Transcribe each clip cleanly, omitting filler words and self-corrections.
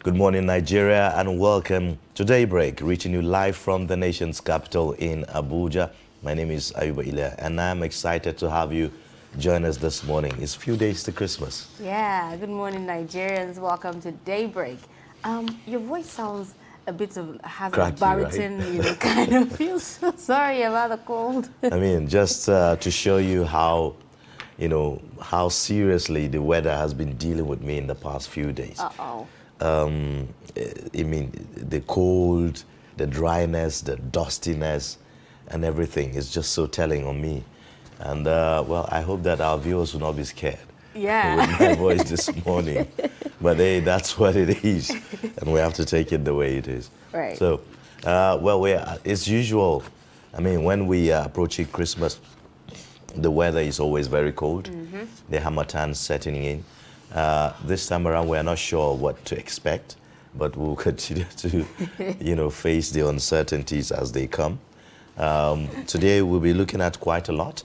Good morning, Nigeria, and welcome to Daybreak, reaching you live from the nation's capital in Abuja. My name is Ayuba Ile, and I'm excited to have you join us this morning. It's a few days to Christmas. Yeah, good morning, Nigerians. Welcome to Daybreak. Your voice sounds a bit of, has Cracky, a baritone, right? kind of feel so sorry about the cold. I mean, just to show you how, how seriously the weather has been dealing with me in the past few days. Uh-oh. I mean, the cold, the dryness, the dustiness, and everything is just so telling on me. And, well, I hope that our viewers will not be scared Yeah. with my voice this morning. But hey, that's what it is, and we have to take it the way it is. Right. So, well, it's usual. I mean, when we are approaching Christmas, the weather is always very cold. The Harmattan setting in. This time around, we are not sure what to expect, but we'll continue to, face the uncertainties as they come. Today, we'll be looking at quite a lot,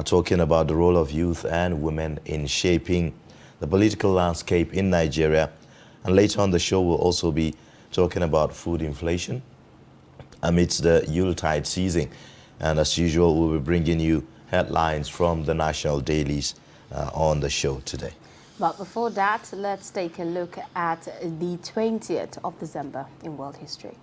talking about the role of youth and women in shaping the political landscape in Nigeria. And later on the show, we'll also be talking about food inflation amidst the Yuletide season. And as usual, we'll be bringing you headlines from the national dailies on the show today. But before that, let's take a look at the 20th of December in world history.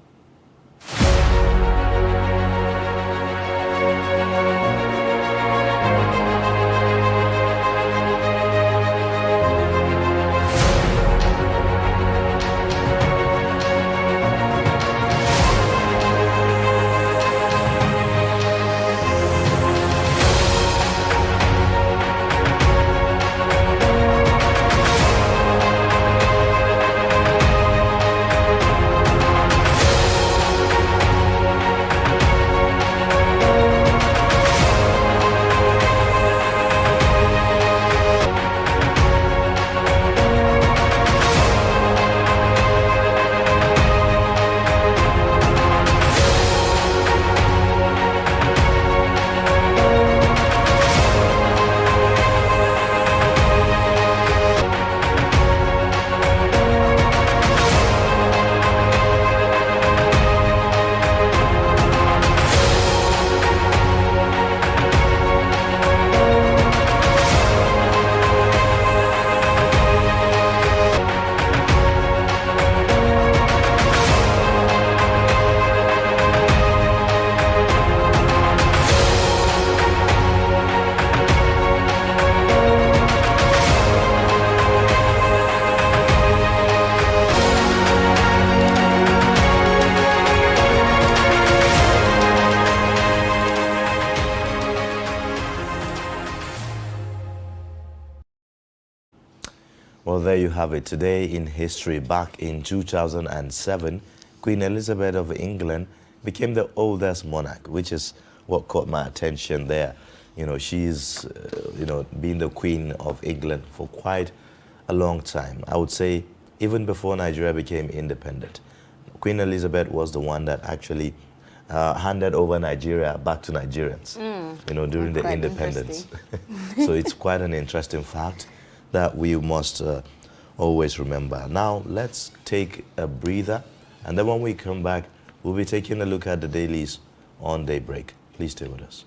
Well, there you have it. Today in history, back in 2007, Queen Elizabeth of England became the oldest monarch, which is what caught my attention there. She's, been the Queen of England for quite a long time. I would say even before Nigeria became independent. Queen Elizabeth was the one that actually handed over Nigeria back to Nigerians, during the independence. So it's quite an interesting fact that we must always remember. Now, let's take a breather, and then when we come back, we'll be taking a look at the dailies on Daybreak. Please stay with us.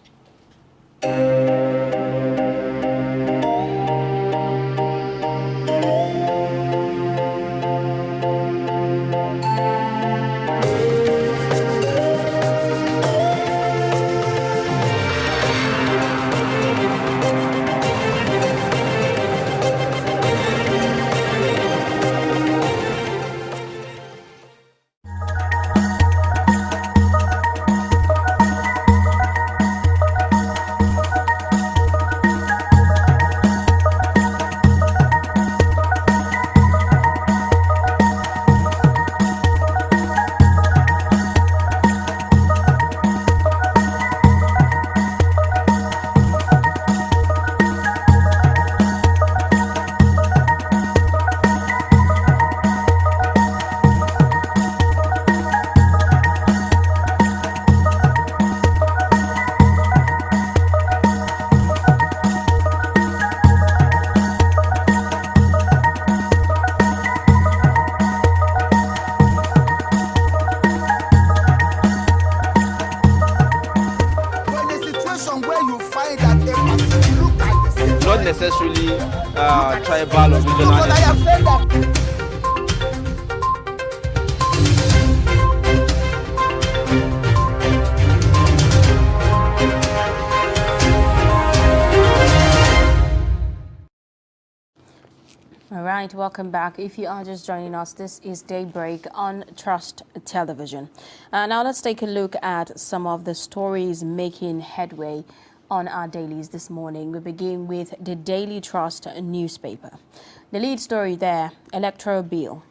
necessarily tribal or regional. All right, welcome back. If you are just joining us, this is Daybreak on Trust Television. Now let's take a look at some of the stories making headway on our dailies this morning. We begin with the Daily Trust newspaper. The lead story there, electoral bill.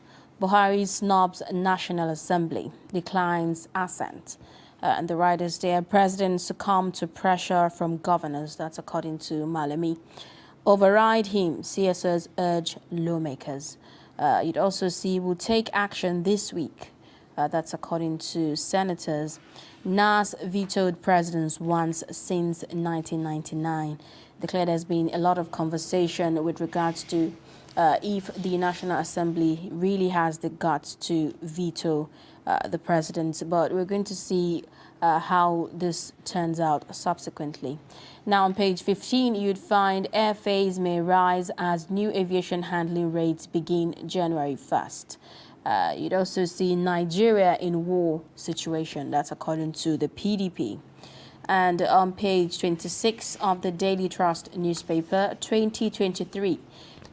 Buhari snubs National Assembly, declines assent. And the writers there, president succumbed to pressure from governors. That's according to Malami. Override him, CSOs urge lawmakers. You'd also see will take action this week. That's according to senators. NAS vetoed presidents once since 1999. Declared there's been a lot of conversation with regards to if the National Assembly really has the guts to veto the president. But we're going to see how this turns out subsequently. Now on page 15, you'd find airfares may rise as new aviation handling rates begin January 1st. You'd also see Nigeria in war situation. That's according to the PDP. And on page 26 of the Daily Trust newspaper, 2023,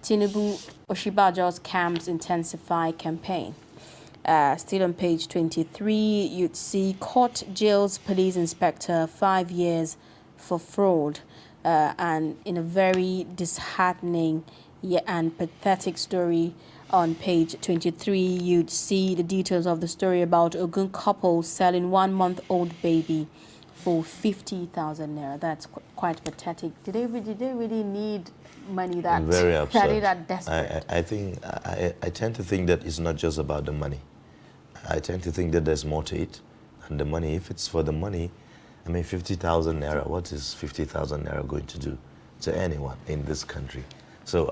Tinubu Oshibajo's camps intensify campaign. Still on page 23, you'd see court jails police inspector 5 years for fraud. And in a very disheartening and pathetic story on page 23, you'd see the details of the story about Ogun couple selling 1-month-old baby for 50,000 naira. That's quite pathetic. Did they really need money that very absurd. that desperate? I tend to think that it's not just about the money. I tend to think that there's more to it than the money. If it's for the money, I mean, 50,000 naira, what is 50,000 naira going to do to anyone in this country? So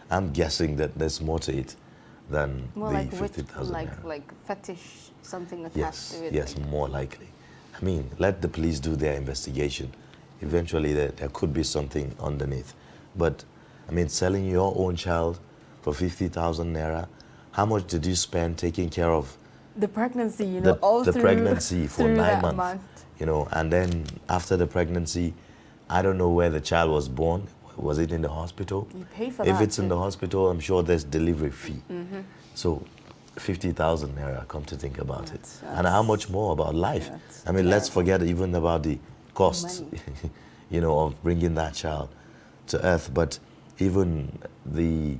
I'm guessing that there's more to it than More the like 50,000 naira. like fetish, something attached Yes, to it. yes, more likely. I mean, let the police do their investigation. Eventually, there could be something underneath. But, I mean, selling your own child for 50,000 naira, how much did you spend taking care of The pregnancy, you know, all the through pregnancy for through 9 that months? month. You know, and then after the pregnancy, I don't know where the child was born. Was it in the hospital? You pay for If that it's in too. the hospital, I'm sure there's delivery fee. So 50,000 naira, come to think about it. And how much more about life? That's I mean, let's terrible. forget even about the costs, Money. you know, of bringing that child to earth. But even the,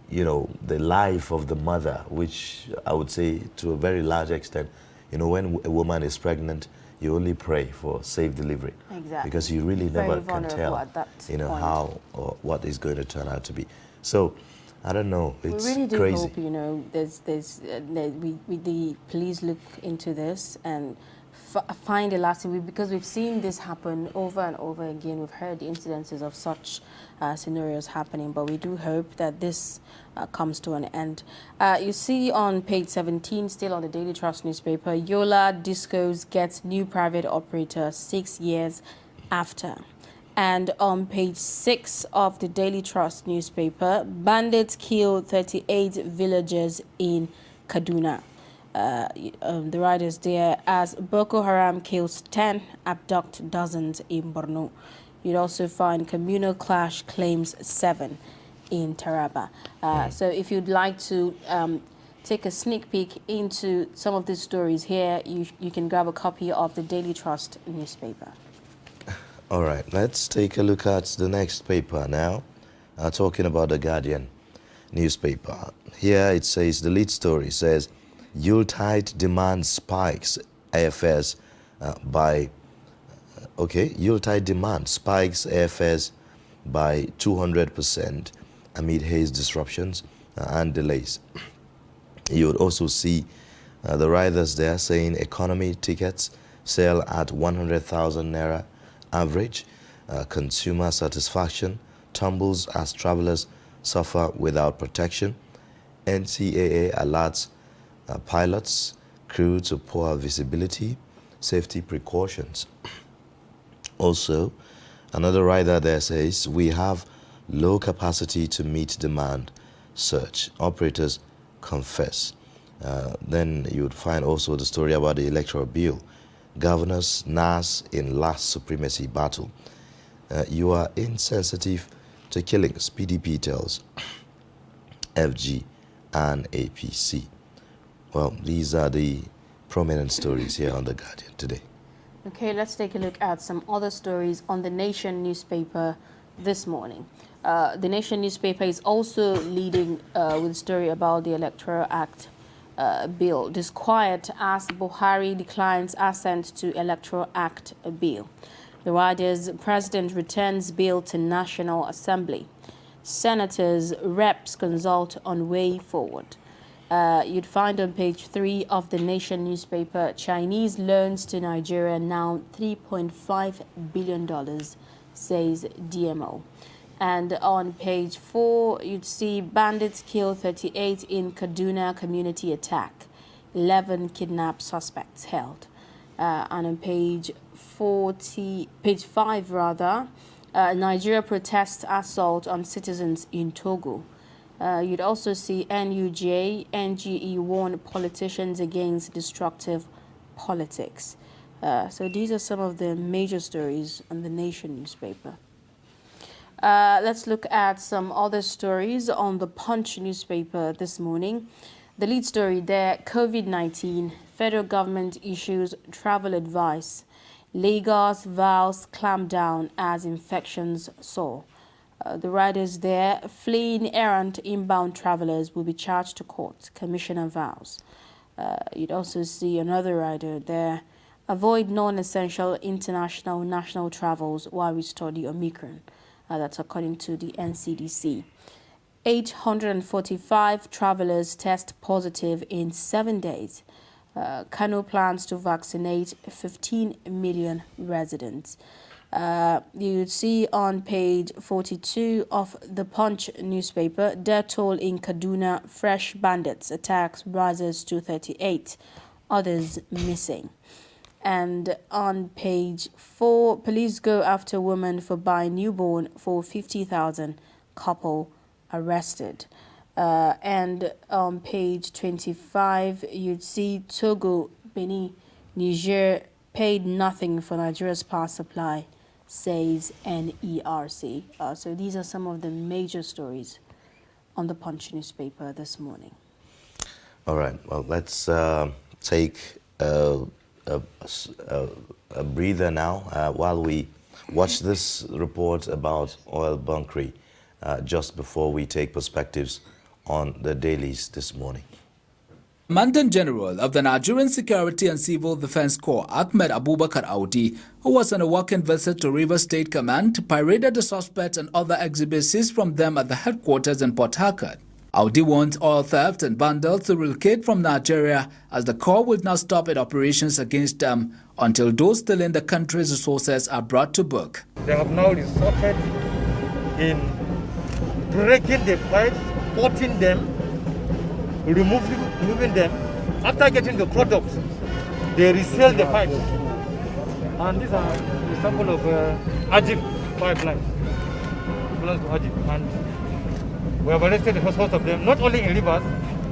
you know, the life of the mother, which I would say to a very large extent, you know, when a woman is pregnant, you only pray for safe delivery. Exactly. Because you really Very never can vulnerable tell, at that you know, point. how or what is going to turn out to be. So, I don't know. It's We really do crazy. hope, you know, the police look into this and find a lasting way, because we've seen this happen over and over again. We've heard the incidences of such scenarios happening, but we do hope that this comes to an end. You see on page 17, still on the Daily Trust newspaper, Yola Discos gets new private operator 6 years after. And on page 6 of the Daily Trust newspaper, bandits kill 38 villagers in Kaduna. The writers there, as Boko Haram kills 10, abduct dozens in Borno. You'd also find communal clash claims 7 in Taraba. So if you'd like to take a sneak peek into some of these stories here, you can grab a copy of the Daily Trust newspaper. All right, let's take a look at the next paper now, talking about the Guardian newspaper. Here it says, the lead story says, Yuletide demand spikes airfares Yuletide demand spikes airfares by 200% amid haze disruptions and delays. You would also see the riders there saying economy tickets sell at 100,000 naira average. Consumer satisfaction tumbles as travelers suffer without protection. NCAA alerts pilots, crew to poor visibility, safety precautions. Also, Another writer there says, we have low capacity to meet demand surge. Operators confess. Then you would find also the story about the electoral bill. Governors NAS in last supremacy battle. You are insensitive to killings, PDP tells FG and APC. Well, these are the prominent stories here on The Guardian today. Okay, let's take a look at some other stories on The Nation newspaper this morning. The Nation newspaper is also leading with a story about the Electoral Act bill. Disquiet as Buhari declines assent to Electoral Act bill. The rider's president returns bill to National Assembly. Senators, reps consult on way forward. You'd find on page 3 of The Nation newspaper, Chinese loans to Nigeria now $3.5 billion, says DMO. And on page 4, you'd see bandits kill 38 in Kaduna community attack. 11 kidnapped suspects held. And on page 5 rather, Nigeria protests assault on citizens in Togo. You'd also see NUJ, NGE warn politicians against destructive politics. So these are some of the major stories on The Nation newspaper. Let's look at some other stories on the Punch newspaper this morning. The lead story there, COVID-19, federal government issues travel advice. Lagos vows clamp down as infections soar. The riders there, fleeing errant inbound travelers will be charged to court, Commissioner vows. You'd also see another rider there, avoid non-essential international national travels while we study Omicron. That's according to the NCDC. 845 travelers test positive in 7 days. Kano plans to vaccinate 15 million residents. You'd see on page 42 of the Punch newspaper, death toll in Kaduna, fresh bandits attacks rises to 38, others missing. And on page 4, police go after woman for buying newborn for 50,000, couple arrested. And on page 25, you'd see Togo, Benin, Niger paid nothing for Nigeria's power supply, says NERC. So these are some of the major stories on the Punch newspaper this morning. All right, well, let's take a breather now while we watch this report about oil bunkering just before we take perspectives on the dailies this morning. Commandant General of the Nigerian Security and Civil Defense Corps, Ahmed Abubakar Audi, who was on a working visit to Rivers State Command, paraded the suspects and other exhibits seized from them at the headquarters in Port Harcourt. Audi wants oil theft and vandals to relocate from Nigeria, as the Corps will not stop its operations against them until those stealing the country's resources are brought to book. They have now resorted in breaking the pipes, potting them, removing them. After getting the products, they resell the pipes. And these are an example of Ajib pipeline. Belongs to Ajib. And we have arrested the first host of them, not only in Rivers,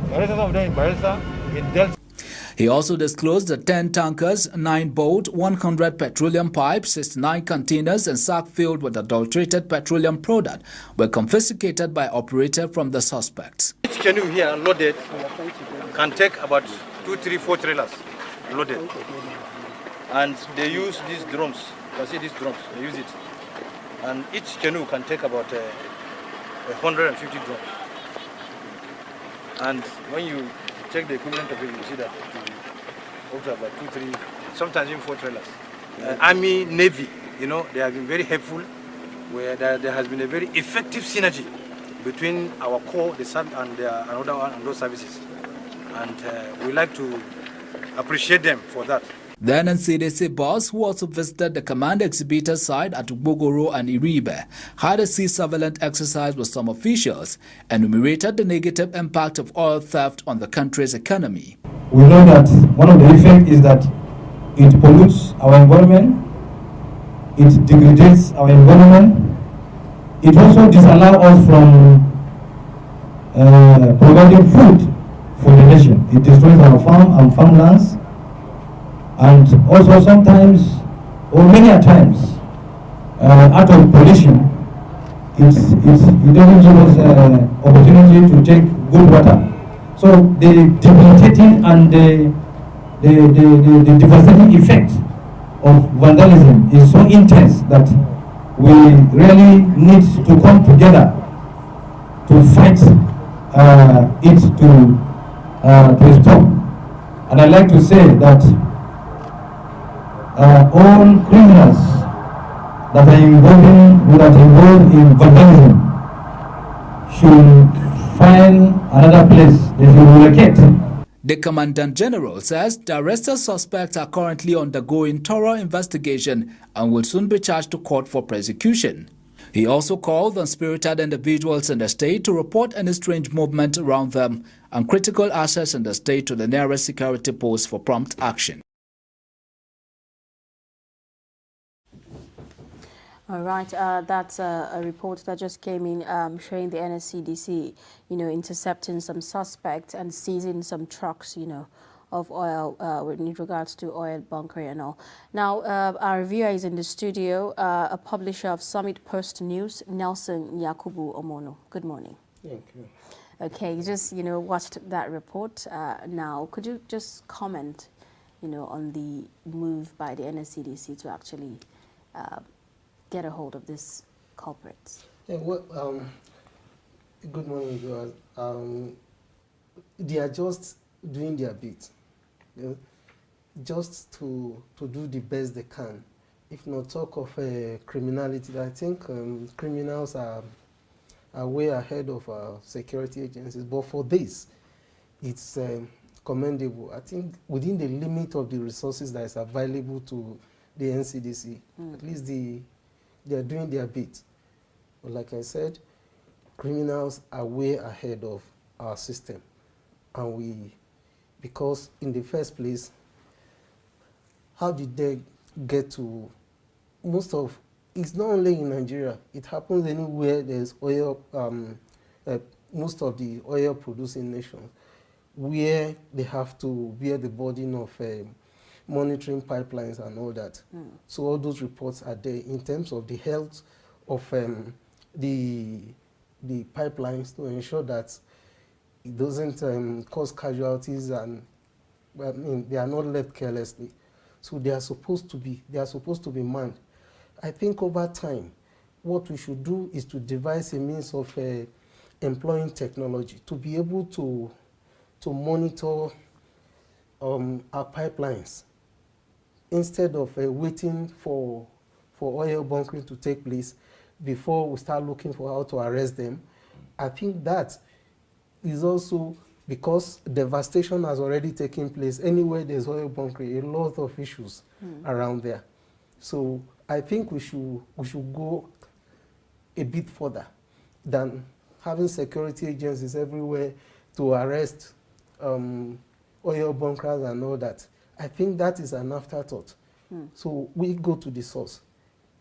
we arrested some of them in Bayelsa, in Delta. He also disclosed that 10 tankers, 9 boats, 100 petroleum pipes, 69 containers and sacks filled with adulterated petroleum product were confiscated by operator from the suspects. Each canoe here loaded can take about 2, 3, 4 trailers loaded. And they use these drums. You can see these drums, they use it. And each canoe can take about 150 drums. And when you check the equivalent of it, you see that also about 2, 3, sometimes even 4 trailers. Army, Navy, you know, they have been very helpful, where there has been a very effective synergy between our Corps, the SAB, and another one, and those services. And we like to appreciate them for that. Then NCDC boss, who also visited the command exhibitor site at Bogoro and Iribe, had a sea surveillance exercise with some officials and enumerated the negative impact of oil theft on the country's economy. We know that one of the effects is that it pollutes our environment, it degrades our environment. It also disallows us from providing food for the nation. It destroys our farm and farmlands, and also sometimes, or many a times, out of pollution, it doesn't give us opportunity to take good water. So the debilitating and the devastating effect of vandalism is so intense that we really need to come together to fight it to stop. And I'd like to say that all criminals that are involved in vandalism should find another place they should relocate. The Commandant General says the arrested suspects are currently undergoing thorough investigation and will soon be charged to court for prosecution. He also called on spirited individuals in the state to report any strange movement around them and critical assets in the state to the nearest security post for prompt action. All right, that's a report that just came in showing the NSCDC, intercepting some suspects and seizing some trucks, of oil in regards to oil bunkering and all. Now, our reviewer is in the studio, a publisher of Summit Post News, Nelson Yakubu Omono. Good morning. Thank you. Okay, you just, watched that report. Now, could you just comment, on the move by the NSCDC to actually get a hold of these culprits? Yeah, well, good morning, viewers. They are just doing their bit, just to do the best they can. If not talk of criminality, I think criminals are way ahead of our security agencies. But for this, it's commendable. I think within the limit of the resources that is available to the NCDC, at least they are doing their bit. But like I said, criminals are way ahead of our system. And because in the first place, how did they get to it's not only in Nigeria, it happens anywhere there's oil, most of the oil producing nations, where they have to bear the burden of monitoring pipelines and all that. So all those reports are there in terms of the health of the pipelines to ensure that it doesn't cause casualties, and they are not left carelessly. So they are supposed to be manned. I think over time, what we should do is to devise a means of employing technology to be able to monitor our pipelines, instead of waiting for oil bunkering to take place before we start looking for how to arrest them. I think that is also because devastation has already taken place. Anywhere there's oil bunkering, a lot of issues around there. So I think we should go a bit further than having security agencies everywhere to arrest oil bunkers and all that. I think that is an afterthought. So we go to the source.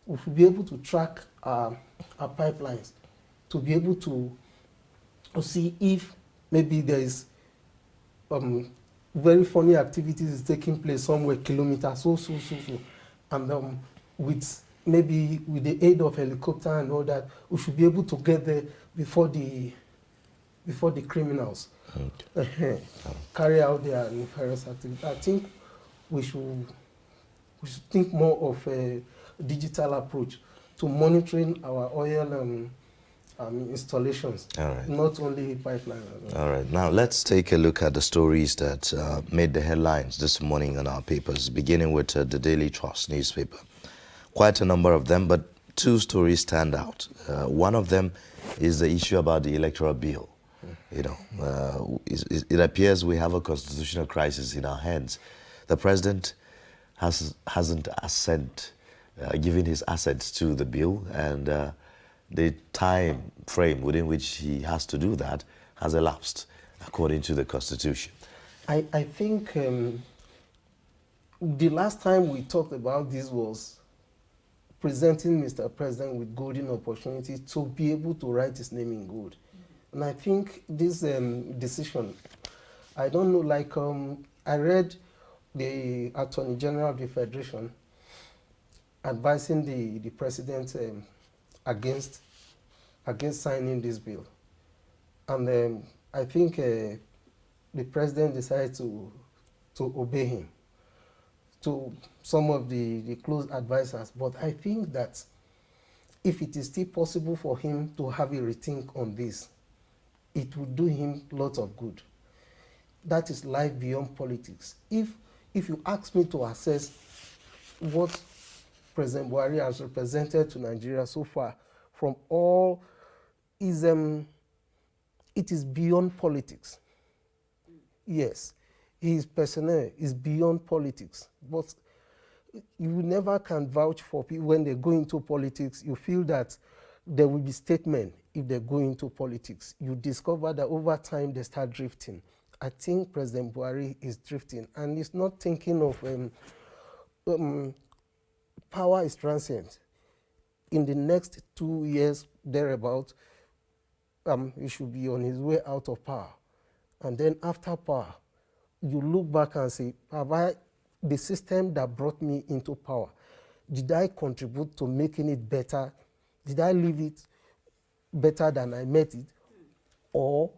We should be able to track our pipelines, to be able to see if maybe there is very funny activities taking place somewhere kilometers, so. And with the aid of helicopter and all that, we should be able to get there before the criminals carry out their nefarious activities. I think we should think more of a digital approach to monitoring our oil installations, not only pipelines. All right, now let's take a look at the stories that made the headlines this morning in our papers, beginning with the Daily Trust newspaper. Quite a number of them, but two stories stand out. One of them is the issue about the electoral bill. It appears we have a constitutional crisis in our hands. The president hasn't given his assent to the bill, and the time frame within which he has to do that has elapsed, according to the Constitution. I think the last time we talked about this was presenting Mr. President with golden opportunity to be able to write his name in gold. And I think this decision, I don't know, like I read the Attorney General of the Federation advising the President against signing this bill. And I think the President decided to obey him, to some of the close advisors. But I think that if it is still possible for him to have a rethink on this, it will do him lots of good. That is life beyond politics. If you ask me to assess what President Buhari has represented to Nigeria so far, from all, it is beyond politics. Yes, his personnel is beyond politics, but you never can vouch for people when they go into politics. You feel that there will be statement if they go into politics. You discover that over time they start drifting. I think President Buhari is drifting, and he's not thinking of power is transient. In the next 2 years, thereabout, he should be on his way out of power. And then after power, you look back and say, the system that brought me into power, did I contribute to making it better? Did I leave it better than I met it? Or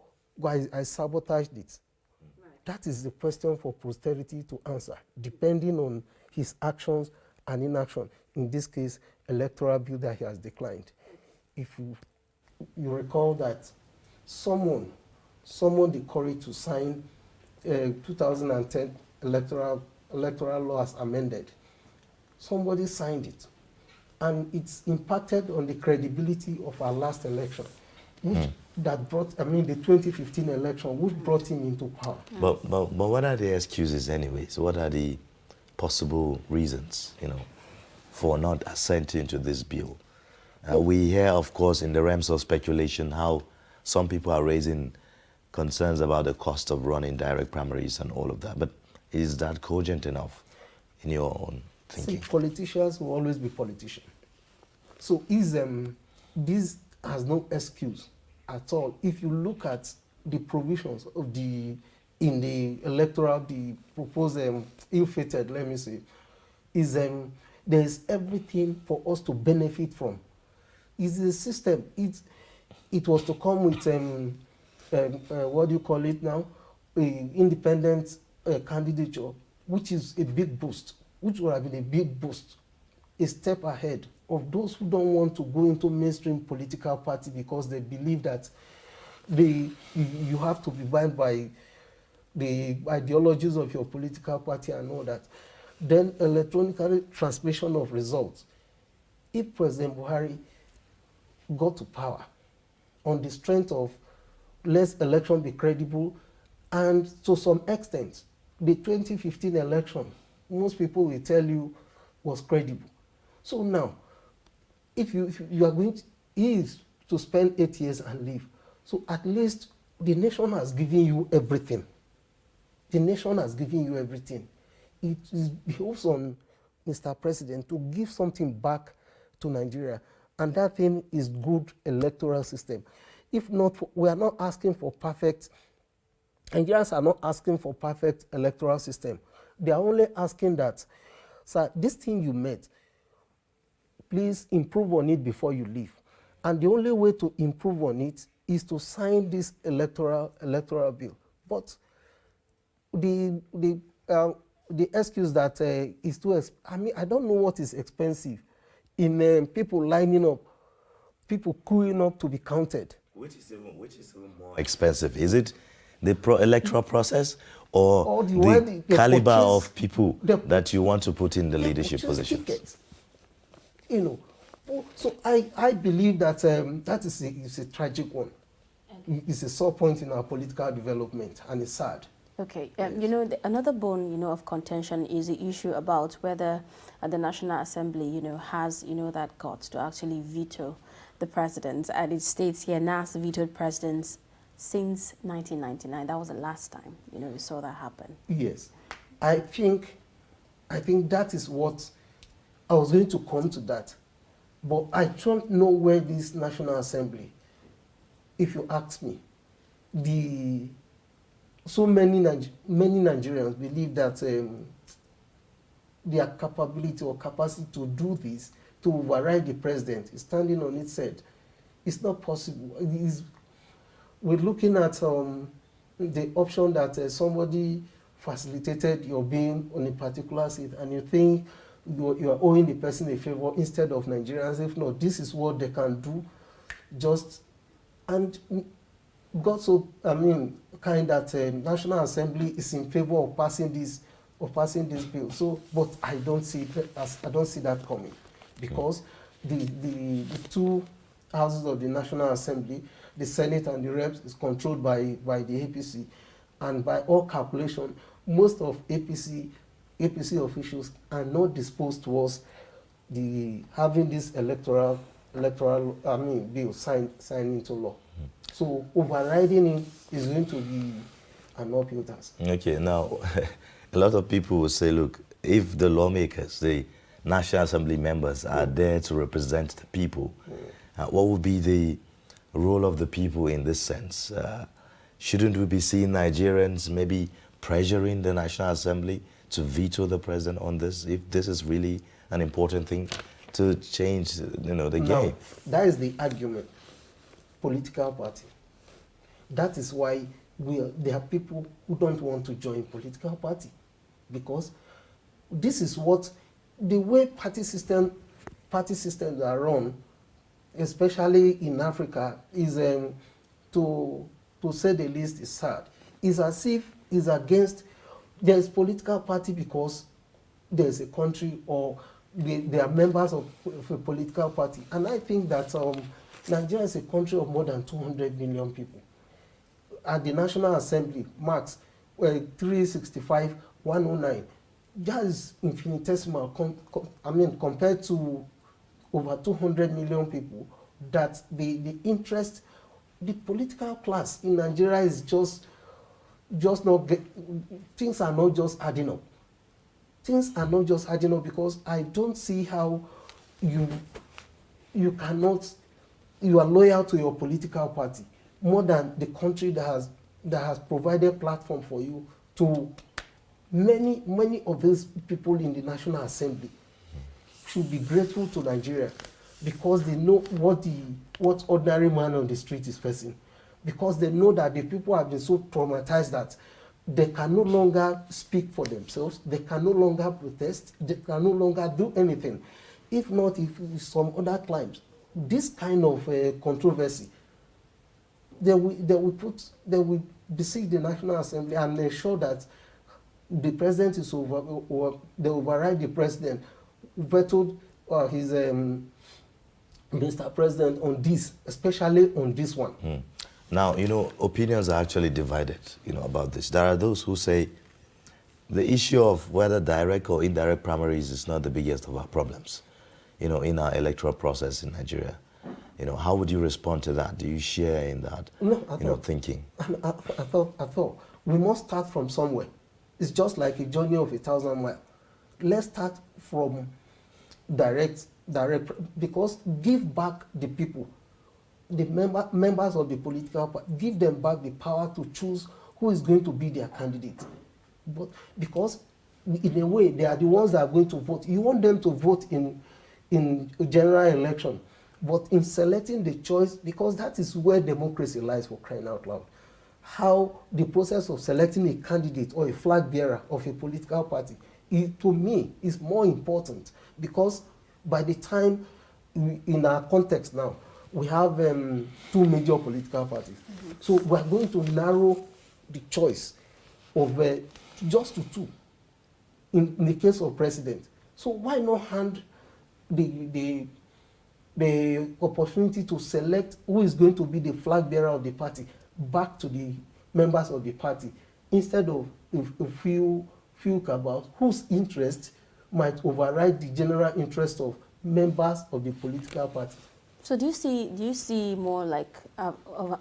I sabotaged it? Right. That is the question for posterity to answer, depending on his actions and inaction. In this case, electoral bill that he has declined. If you recall that someone the courage to sign 2010 electoral law as amended. Somebody signed it, and it's impacted on the credibility of our last election, which that brought, the 2015 election, which brought him into power. But what are the excuses anyways? What are the possible reasons, for not assenting to this bill? We hear, of course, in the realms of speculation, how some people are raising concerns about the cost of running direct primaries and all of that. But is that cogent enough in your own thinking? See, politicians will always be politicians. So this has no excuse at all. If you look at the provisions of in the electoral, the proposed ill-fated, let me say, there is everything for us to benefit from. It's a system. It was to come with what do you call it now? Independent candidature, which is a big boost, which would have been a big boost, a step ahead of those who don't want to go into mainstream political party because they believe that you have to be bound by the ideologies of your political party and all that. Then electronic transmission of results. If President Buhari got to power on the strength of let's election be credible, and to some extent, the 2015 election, most people will tell you was credible. So now, if you are going to spend 8 years and leave, so at least the nation has given you everything. The nation has given you everything. It behoves on Mr. President to give something back to Nigeria, and that thing is good electoral system. If not, we are not asking for perfect, Nigerians are not asking for perfect electoral system. They are only asking that, sir, this thing you made, please improve on it before you leave. And the only way to improve on it is to sign this electoral bill. But the excuse that is too expensive, I don't know what is expensive in people lining up, people queuing up to be counted. Which is even more expensive? Is it the electoral process or the caliber of people that you want to put in the leadership positions? Tickets. So I believe that that is a tragic one. It's a sore point in our political development, and it's sad. Okay, another bone, of contention is the issue about whether the National Assembly, has, that guts to actually veto the president. And it states here, NAS vetoed presidents since 1999. That was the last time, we saw that happen. Yes, I think that is what I was going to come to. That But I don't know where this National Assembly, if you ask me, so many Nigerians believe that their capability or capacity to do this, to override the president, is standing on its head. It's not possible. We're looking at the option that somebody facilitated your being on a particular seat, and you think you are owing the person a favor instead of Nigerians. If not, this is what they can do. And got so kind that National Assembly is in favor of passing this bill. So, but I don't see that coming, because the two houses of the National Assembly, the Senate and the Reps, is controlled by the APC, and by all calculation, most of APC officials are not disposed towards having this electoral bill signed into law. So overriding it is going to be an uphill task. Okay, now a lot of people will say, look, if the lawmakers, the National Assembly members are there to represent the people, what would be the role of the people in this sense? Shouldn't we be seeing Nigerians maybe pressuring the National Assembly to veto the president on this, if this is really an important thing to change, the game? That is the argument. Political party. That is why there are people who don't want to join political party, because this is what the way party systems are run, especially in Africa, is to say the least is sad. It's as if it's against. There's political party because there's a country, or they are members of a political party. And I think that Nigeria is a country of more than 200 million people. At the National Assembly, marks 365, 109. That is infinitesimal compared to over 200 million people. That the interest, the political class in Nigeria is just not, things are not just adding up. Things are not just adding up, because I don't see how you are loyal to your political party more than the country that has provided platform for you. To many of these people in the National Assembly should be grateful to Nigeria, because they know what ordinary man on the street is facing. Because they know that the people have been so traumatized that they can no longer speak for themselves, they can no longer protest, they can no longer do anything. If not, if some other climes, this kind of controversy, they will besiege the National Assembly and ensure that the president is or they override the president, vetoed his Mr. President on this, especially on this one. Now, opinions are actually divided, about this. There are those who say the issue of whether direct or indirect primaries is not the biggest of our problems, in our electoral process in Nigeria. How would you respond to that? Do you share in that, thinking? I thought we must start from somewhere. It's just like a journey of 1,000 miles. Let's start from direct, because give back the people, the members of the political party, give them back the power to choose who is going to be their candidate. But because in a way they are the ones that are going to vote. You want them to vote in general election, but in selecting the choice, because that is where democracy lies, for crying out loud. How the process of selecting a candidate or a flag bearer of a political party, to me, is more important, because by the time, in our context now, we have 2 major political parties. So we're going to narrow the choice of just to 2 in the case of president. So why not hand the opportunity to select who is going to be the flag bearer of the party back to the members of the party, instead of a few cabals whose interest might override the general interest of members of the political party? So do you see more like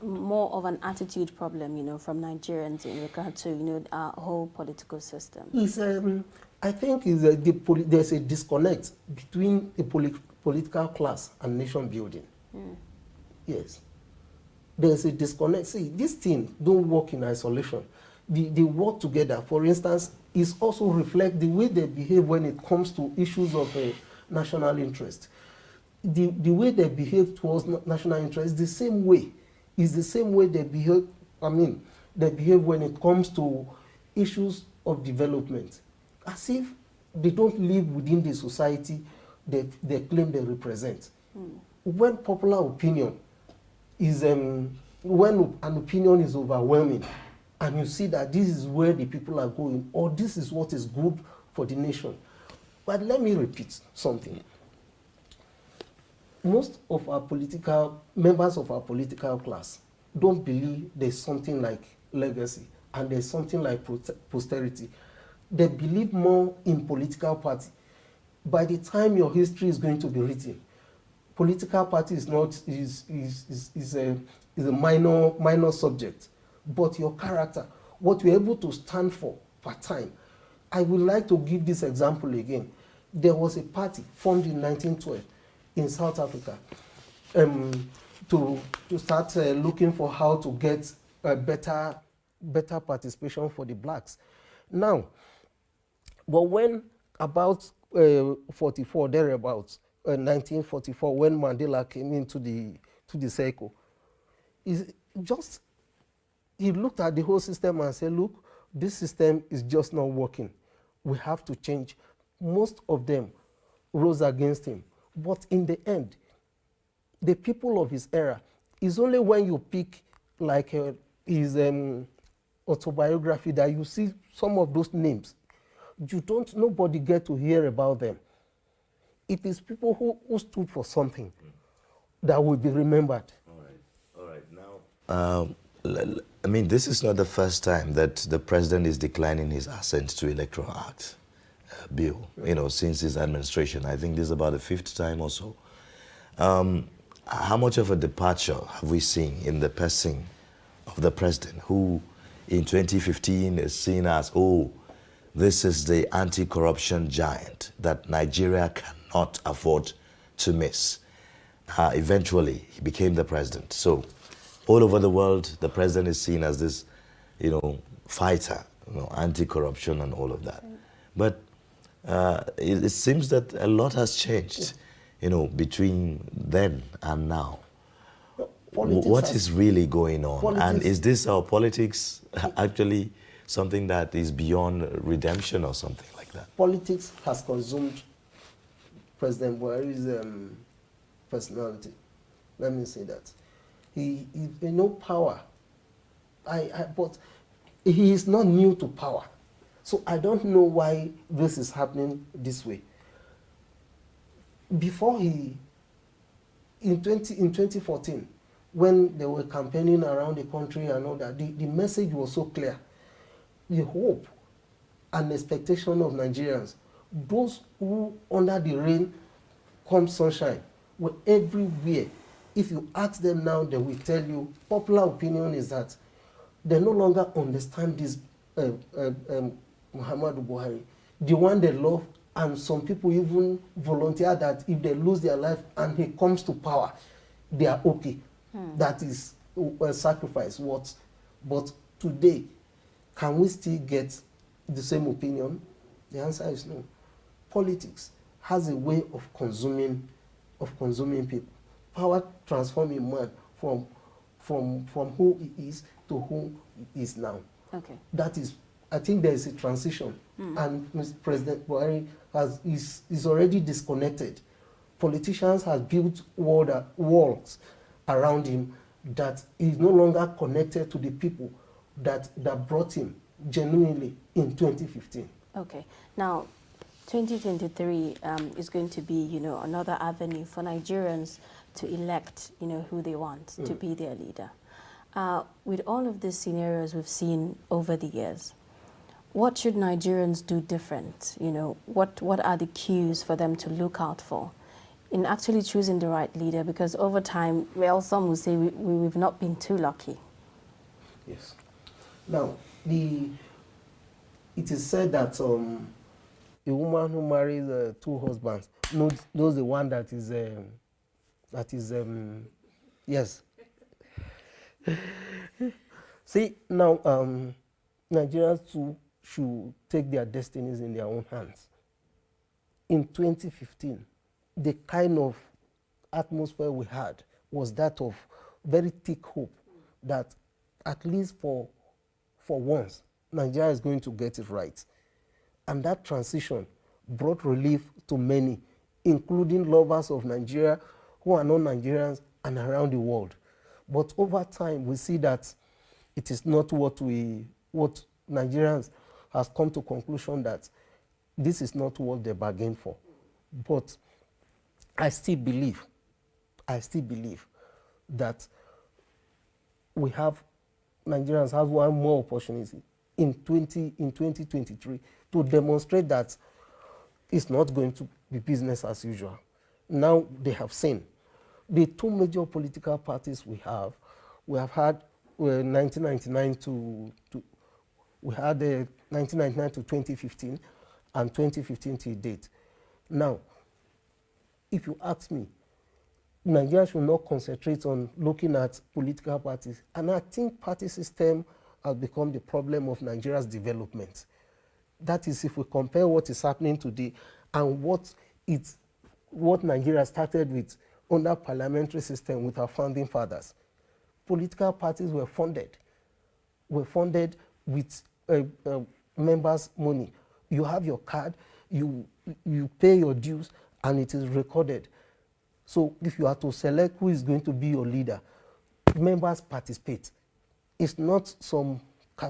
more of an attitude problem, from Nigerians in regard to our whole political system? I think there's a disconnect between the political class and nation building. Yes. There's a disconnect. See, these things don't work in isolation. They work together. For instance, it also reflect the way they behave when it comes to issues of national interest. The way they behave towards national interest the same way is the same way they behave. They behave when it comes to issues of development, as if they don't live within the society they claim they represent. When popular opinion is when an opinion is overwhelming, and you see that this is where the people are going, or this is what is good for the nation. But let me repeat something. Most of our members of our political class don't believe there's something like legacy and there's something like posterity. They believe more in political party. By the time your history is going to be written, political party is a minor subject, but your character, what you're able to stand for per time. I would like to give this example again. There was a party formed in 1912 in South Africa to start looking for how to get a better participation for the blacks. Now, but when about 44, thereabouts, 1944, when Mandela came into the circle, he looked at the whole system and said, look, this system is just not working. We have to change. Most of them rose against him. But in the end, the people of his era, is only when you pick like his autobiography that you see some of those names. Nobody get to hear about them. It is people who stood for something that will be remembered. All right. Now, this is not the first time that the president is declining his assent to Electoral Act bill, since his administration. I think this is about the 5th time or so. How much of a departure have we seen in the person of the president, who in 2015 is seen as, this is the anti-corruption giant that Nigeria cannot afford to miss. Eventually, he became the president. So, all over the world, the president is seen as this, fighter, anti-corruption and all of that. But it seems that a lot has changed, between then and now. What is really going on? And is this our politics actually something that is beyond redemption or something like that? Politics has consumed President Buhari's personality. Let me say that. He power. But he is not new to power. So I don't know why this is happening this way. Before in 2014, when they were campaigning around the country and all that, the message was so clear. The hope and expectation of Nigerians, those who under the rain come sunshine, were everywhere. If you ask them now, they will tell you, popular opinion is that they no longer understand this Muhammadu Buhari, the one they love, and some people even volunteer that if they lose their life and he comes to power, they are okay. That is a sacrifice. But today, can we still get the same opinion? The answer is no. Politics has a way of consuming people. Power transforms a man from who he is to who he is now. Okay. That is, I think there is a transition, and Mr. President Buhari is already disconnected. Politicians have built walls around him that is no longer connected to the people that brought him genuinely in 2015. Okay. Now, 2023 is going to be, another avenue for Nigerians to elect, who they want to be their leader. With all of these scenarios we've seen over the years, what should Nigerians do different? What are the cues for them to look out for in actually choosing the right leader? Because over time, some will say we've not been too lucky. Yes. Now, it is said that a woman who marries 2 husbands knows the one that is yes. See, now Nigerians too should take their destinies in their own hands. In 2015, the kind of atmosphere we had was that of very thick hope that at least for once, Nigeria is going to get it right. And that transition brought relief to many, including lovers of Nigeria who are non-Nigerians and around the world. But over time, we see that it is not what Nigerians has come to conclusion that this is not what they bargained for. But I still believe that Nigerians have one more opportunity in 2023 to demonstrate that it's not going to be business as usual. Now they have seen the 2 major political parties we have had 1999 to 2015 and 2015 to date. Now, if you ask me, Nigeria should not concentrate on looking at political parties. And I think party system has become the problem of Nigeria's development. That is, if we compare what is happening today and what Nigeria started with under parliamentary system with our founding fathers. Political parties were funded with members' money. You have your card, you pay your dues, and it is recorded. So if you are to select who is going to be your leader, members participate. It's not some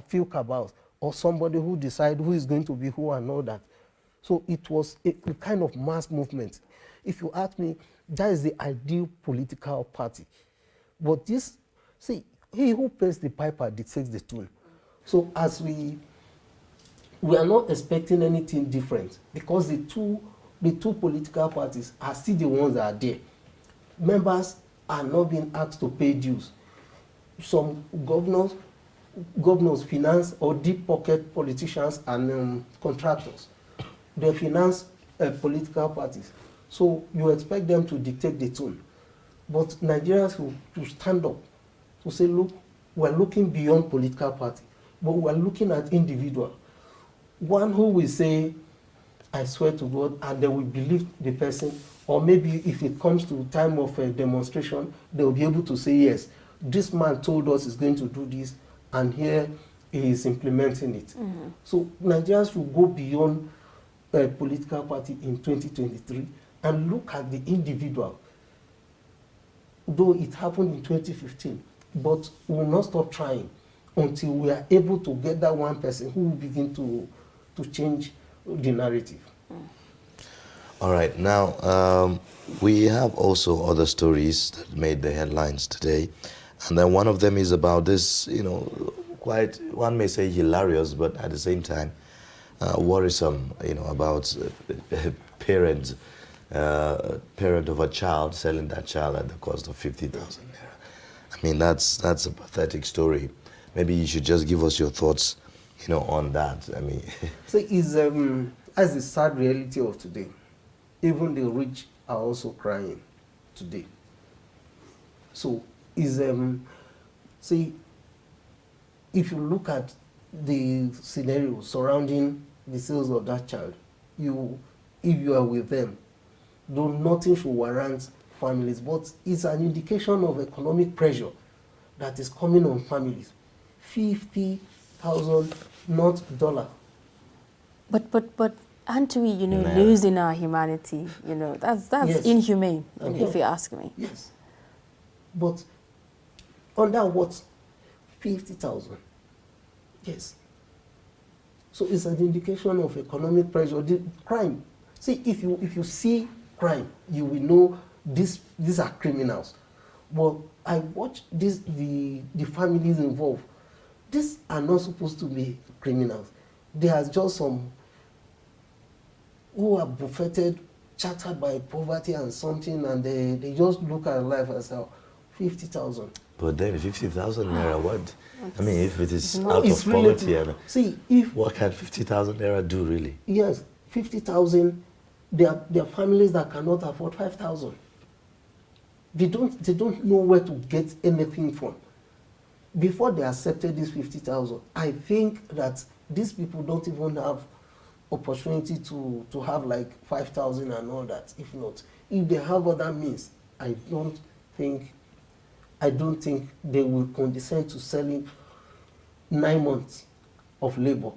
few cabals or somebody who decide who is going to be who and all that. So it was a kind of mass movement. If you ask me, that is the ideal political party. But this, see, he who plays the piper dictates the tune. So as we are not expecting anything different because the two political parties are still the ones that are there. Members are not being asked to pay dues. Some governors finance or deep pocket politicians and contractors. They finance political parties. So you expect them to dictate the tune. But Nigerians will stand up to say, look, we're looking beyond political party, but we're looking at individual. One who will say, I swear to God, and they will believe the person, or maybe if it comes to time of a demonstration, they will be able to say, yes, this man told us he's going to do this, and here he is implementing it. Mm-hmm. So Nigerians will go beyond a political party in 2023 and look at the individual. Though it happened in 2015, but we will not stop trying until we are able to get that one person who will begin to change the narrative. All right, now we have also other stories that made the headlines today, and then one of them is about this, quite, one may say hilarious, but at the same time worrisome, about a parent of a child selling that child at the cost of 50,000 naira. I mean, that's a pathetic story. Maybe you should just give us your thoughts, on that. I mean, so it's as the sad reality of today. Even the rich are also crying today. So is see, if you look at the scenario surrounding the sales of that child, if you are with them, though nothing should warrant families, but it's an indication of economic pressure that is coming on families. 50,000, not dollar. But aren't we, losing our humanity? That's yes. Inhumane, if you ask me. Yes. But under what? 50,000. Yes. So it's an indication of economic pressure. The crime. See, if you see crime, you will know these are criminals. But I watch the families involved. These are not supposed to be criminals. They are just some who are buffeted, shattered by poverty and something, and they just look at life as 50,000. But then 50,000 naira, what? I mean, if it is out of poverty, see, what can 50,000 naira do really? Yes, 50,000, there are families that cannot afford 5,000. They don't know where to get anything from. Before they accepted this 50,000, I think that these people don't even have opportunity to have like 5,000 and all that. If not, if they have other means, I don't think they will condescend to selling 9 months of labor.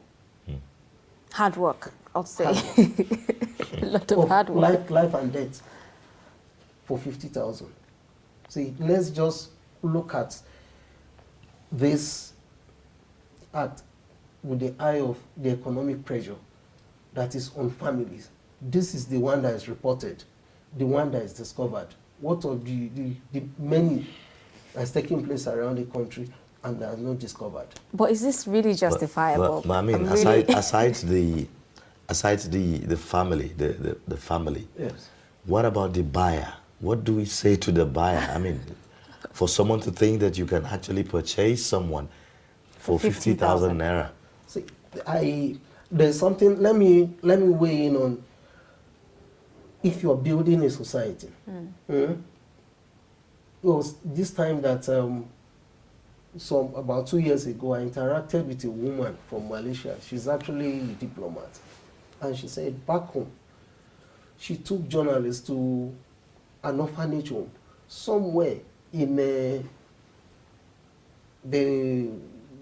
Hard work, I'll say. Hard A lot of hard work. Life and death for 50,000. See, let's just look at this act with the eye of the economic pressure that is on families. This is the one that is reported, the one that is discovered. What of the many that's taking place around the country and that are not discovered? But is this really justifiable? But I mean, aside the family, the family. Yes. What about the buyer? What do we say to the buyer? I mean, for someone to think that you can actually purchase someone for 50,000 naira. See, there's something. Let me weigh in on. If you're building a society, it was this time that about 2 years ago, I interacted with a woman from Malaysia. She's actually a diplomat, and she said back home, she took journalists to an orphanage home somewhere in the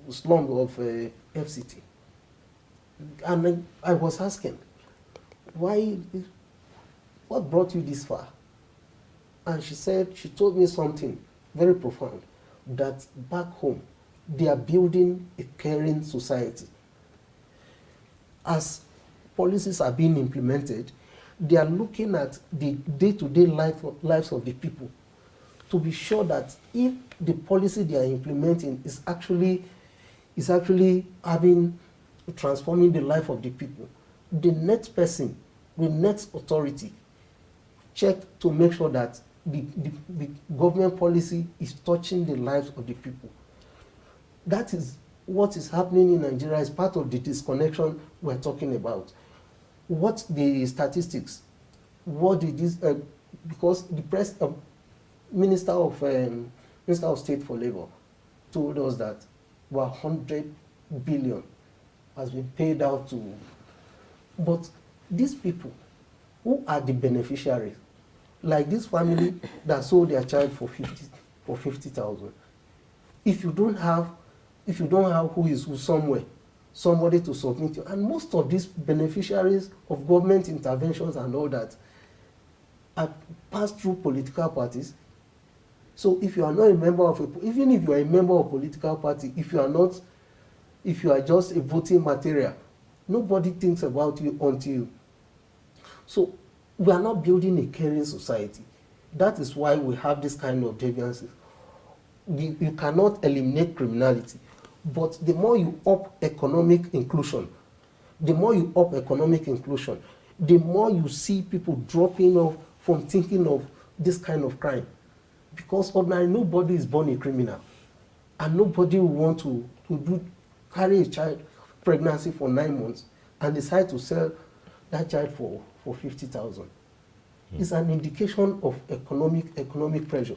slum of FCT. And I was asking, what brought you this far? And she told me something very profound, that back home, they are building a caring society. As policies are being implemented, they are looking at the day-to-day lives of the people to be sure that if the policy they are implementing is actually transforming the life of the people, the next person, the next authority, check to make sure that the government policy is touching the lives of the people. That is what is happening in Nigeria. Is part of the disconnection we're talking about. What the statistics? What did this? Because the Minister of State for Labor told us that 100 billion has been paid out to. But these people, who are the beneficiaries? Like this family that sold their child for 50,000. If you don't have who is who somewhere, somebody to submit to, and most of these beneficiaries of government interventions and all that are passed through political parties. So if you are not a member of even if you are a member of a political party, if you are just a voting material, nobody thinks about you until. So we are not building a caring society. That is why we have this kind of deviances. You cannot eliminate criminality, but the more you up economic inclusion, the more you see people dropping off from thinking of this kind of crime. Because ordinarily nobody is born a criminal, and nobody will want to carry a child pregnancy for 9 months and decide to sell that child for 50,000. It's an indication of economic pressure.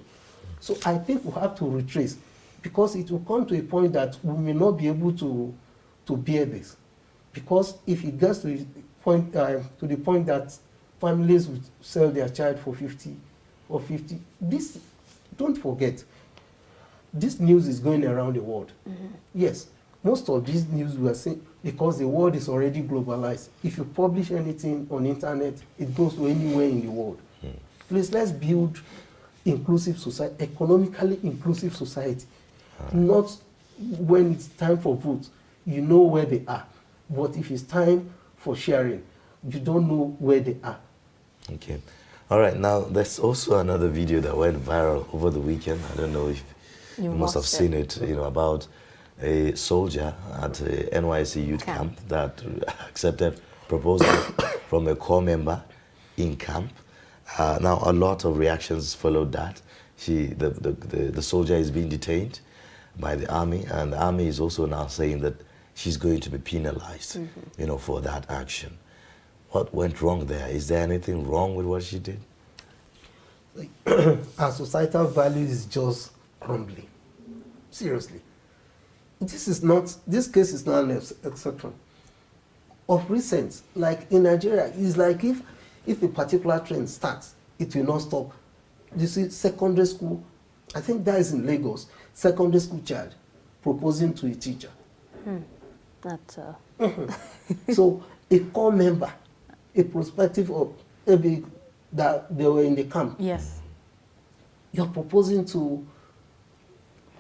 So I think we have to retrace, because it will come to a point that we may not be able to bear this. Because if it gets to the point that families would sell their child for 50 or 50, this, don't forget, this news is going around the world. Yes, most of this news we are seeing, because the world is already globalized. If you publish anything on internet, it goes to anywhere in the world. Please, let's build inclusive society, economically inclusive society. Not when it's time for votes, you know where they are. But if it's time for sharing, you don't know where they are. Okay. All right. Now, there's also another video that went viral over the weekend. I don't know if you must have seen it, about a soldier at a NYSC youth camp that accepted proposal from a corps member in camp. Now, a lot of reactions followed that. The soldier is being detained by the army, and the army is also now saying that she's going to be penalized, for that action. What went wrong there? Is there anything wrong with what she did? Our societal values is just crumbling. Seriously. This case is not an exception. Of recent, like in Nigeria, it's like if a particular trend starts, it will not stop. You see, secondary school, I think that is in Lagos, secondary school child proposing to a teacher. That's So a core member, a prospective of maybe that they were in the camp, yes. you're proposing to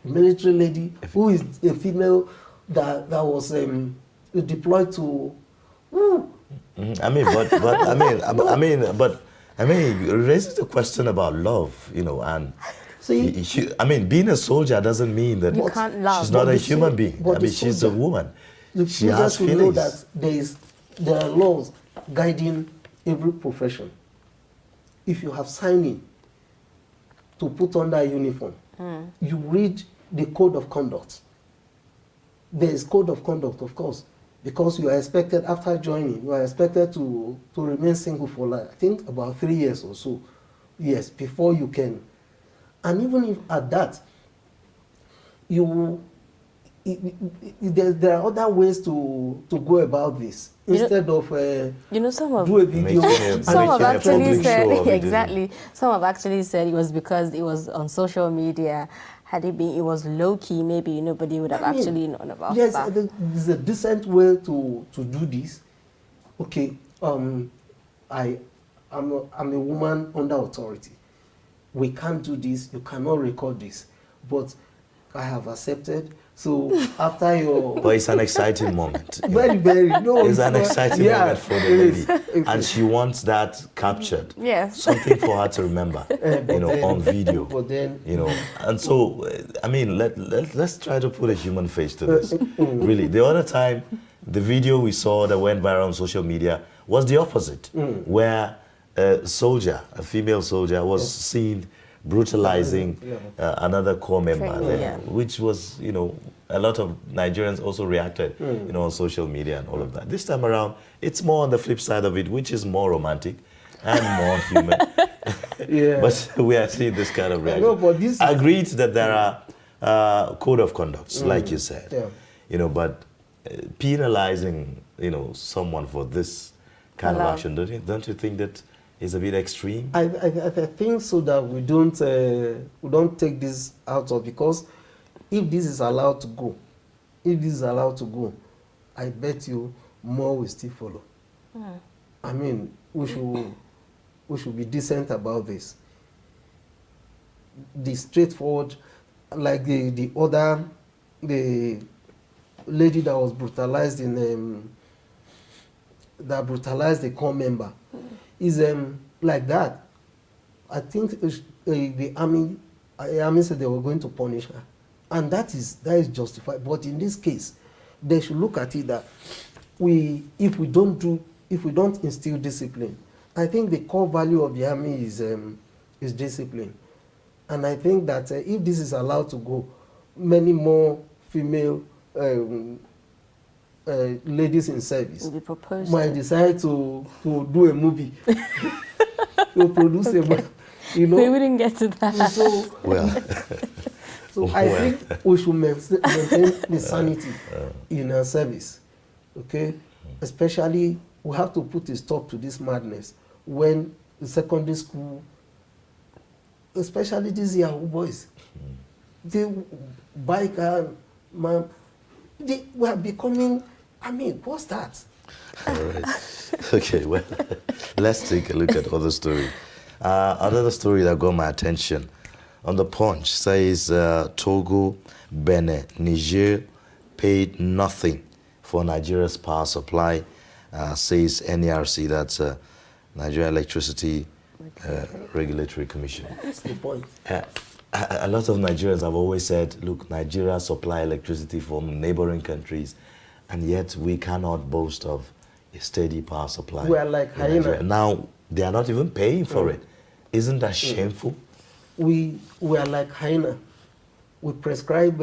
a military lady who is a female that was deployed to. I mean, but it raises the question about love, you know, and See, I mean, being a soldier doesn't mean that You can't love. she's not But a the human sol- being. but I the mean, she's a soldier- woman. the She has soldiers will know feelings. that there are laws guiding every profession. If you have signed in to put on that uniform, you read the code of conduct. There is code of conduct, of course, because you are expected, after joining, you are expected to remain single for, like, I think about 3 years or so. Yes, before you can. And even if at that, there are other ways to go about this. Instead of You know, some of do a video. Making a- some have making a actually public show said of it, exactly. Some have actually said it was because it was on social media. Had it been, it was low key. Maybe nobody would have I mean, actually known about yes, that. there's a decent way to do this. Okay, I'm a woman under authority. We can't do this. You cannot record this, but I have accepted. So after your But it's an exciting moment. you know. very no, It's an not- exciting yeah, moment for the it lady, is. and she wants that captured. Yes. Something for her to remember, But you know, then- on video. But then, You know, and so I mean, let's try to put a human face to this. Really, the other time, the video we saw that went viral on social media was the opposite, where a soldier, a female soldier, was seen brutalizing another corps member Training, there, yeah. which was, you know, a lot of Nigerians also reacted, you know, on social media and all of that. This time around, it's more on the flip side of it, which is more romantic and more human. yeah. But we are seeing this kind of reaction. know, but this- Agreed that there are code of conducts, like you said. Yeah. You know, but penalizing, you know, someone for this kind of Love. action, don't you think that is a bit extreme? I think so that we don't take this out of, because if this is allowed to go, I bet you more will still follow. I mean, we should be decent about this. The straightforward, like the lady that was brutalized that brutalized the corps member, is like that. I think the army said they were going to punish her, and that is justified. But in this case, they should look at it that if we don't instill discipline, I think the core value of the army is discipline, and I think that if this is allowed to go, many more female ladies in service Will be proposed. might decide to do a movie, to produce a movie, you We know. wouldn't get to that. So, Well, I think we should maintain the sanity in our service, okay? Especially, we have to put a stop to this madness when the secondary school, especially these Yahoo boys, they bike and man, they were becoming. I mean, what's that? all right. Okay, well, let's take a look at other story. Another story that got my attention on the Punch says Togo, Benin, Niger paid nothing for Nigeria's power supply, says NERC, that's Nigeria Electricity Regulatory Commission. That's the point. A lot of Nigerians have always said, look, Nigeria supply electricity from neighboring countries, and yet we cannot boast of a steady power supply. We are like in Nigeria. hyena. Now, they are not even paying for it. Isn't that shameful? We are like hyena. We prescribe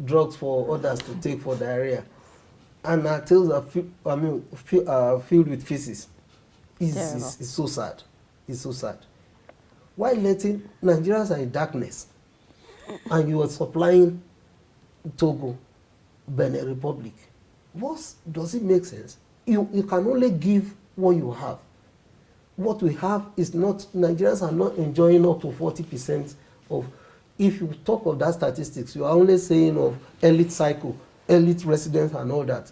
drugs for others to take for diarrhea, and our tails are filled with feces. It's so sad. It's so sad. Why letting Nigerians are in darkness, and you are supplying Togo, Benin Republic? Does it make sense? You can only give what you have. What we have is not, Nigerians are not enjoying up to 40% of, if you talk of that statistics, you are only saying of elite cycle, elite residents and all that.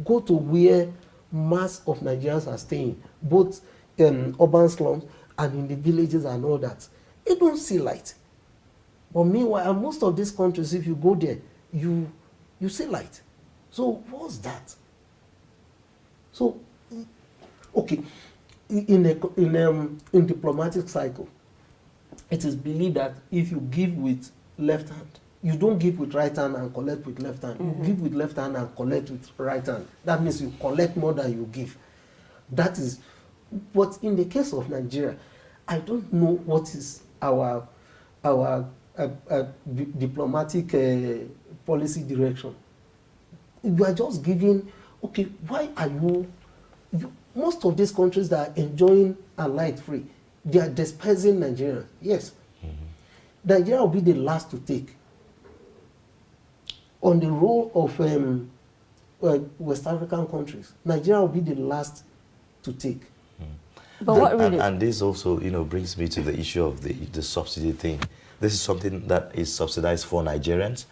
Go to where mass of Nigerians are staying, both in urban slums and in the villages and all that. You don't see light. But meanwhile, most of these countries, if you go there, you see light. So what's that? So, okay, in diplomatic cycle, it is believed that if you give with left hand, you don't give with right hand and collect with left hand. You give with left hand and collect with right hand. That means you collect more than you give. That is, but in the case of Nigeria, I don't know what is our diplomatic policy direction. You are just giving, okay, why are you most of these countries that are enjoying a light free, they are despising Nigeria. Yes. Nigeria will be the last to take. On the role of West African countries, Nigeria will be the last to take. But what really? And this also, brings me to the issue of the subsidy thing. This is something that is subsidized for Nigerians,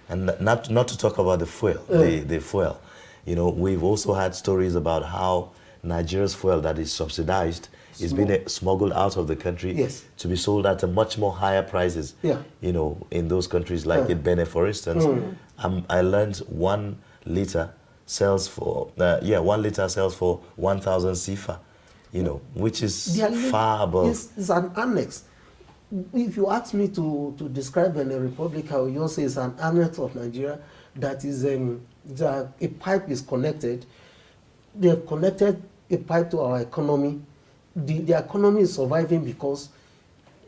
and not to talk about the fuel, the fuel. We've also had stories about how Nigeria's fuel that is subsidized is being smuggled out of the country to be sold at a much more higher prices. In those countries like in Benin, for instance. I learned 1 liter sells for 1 liter sells for 1,000 CFA. Which is far above. It's an annex. If you ask me to describe Benin Republic, I will just say it's an annex of Nigeria that is a pipe is connected. They have connected a pipe to our economy. The economy is surviving because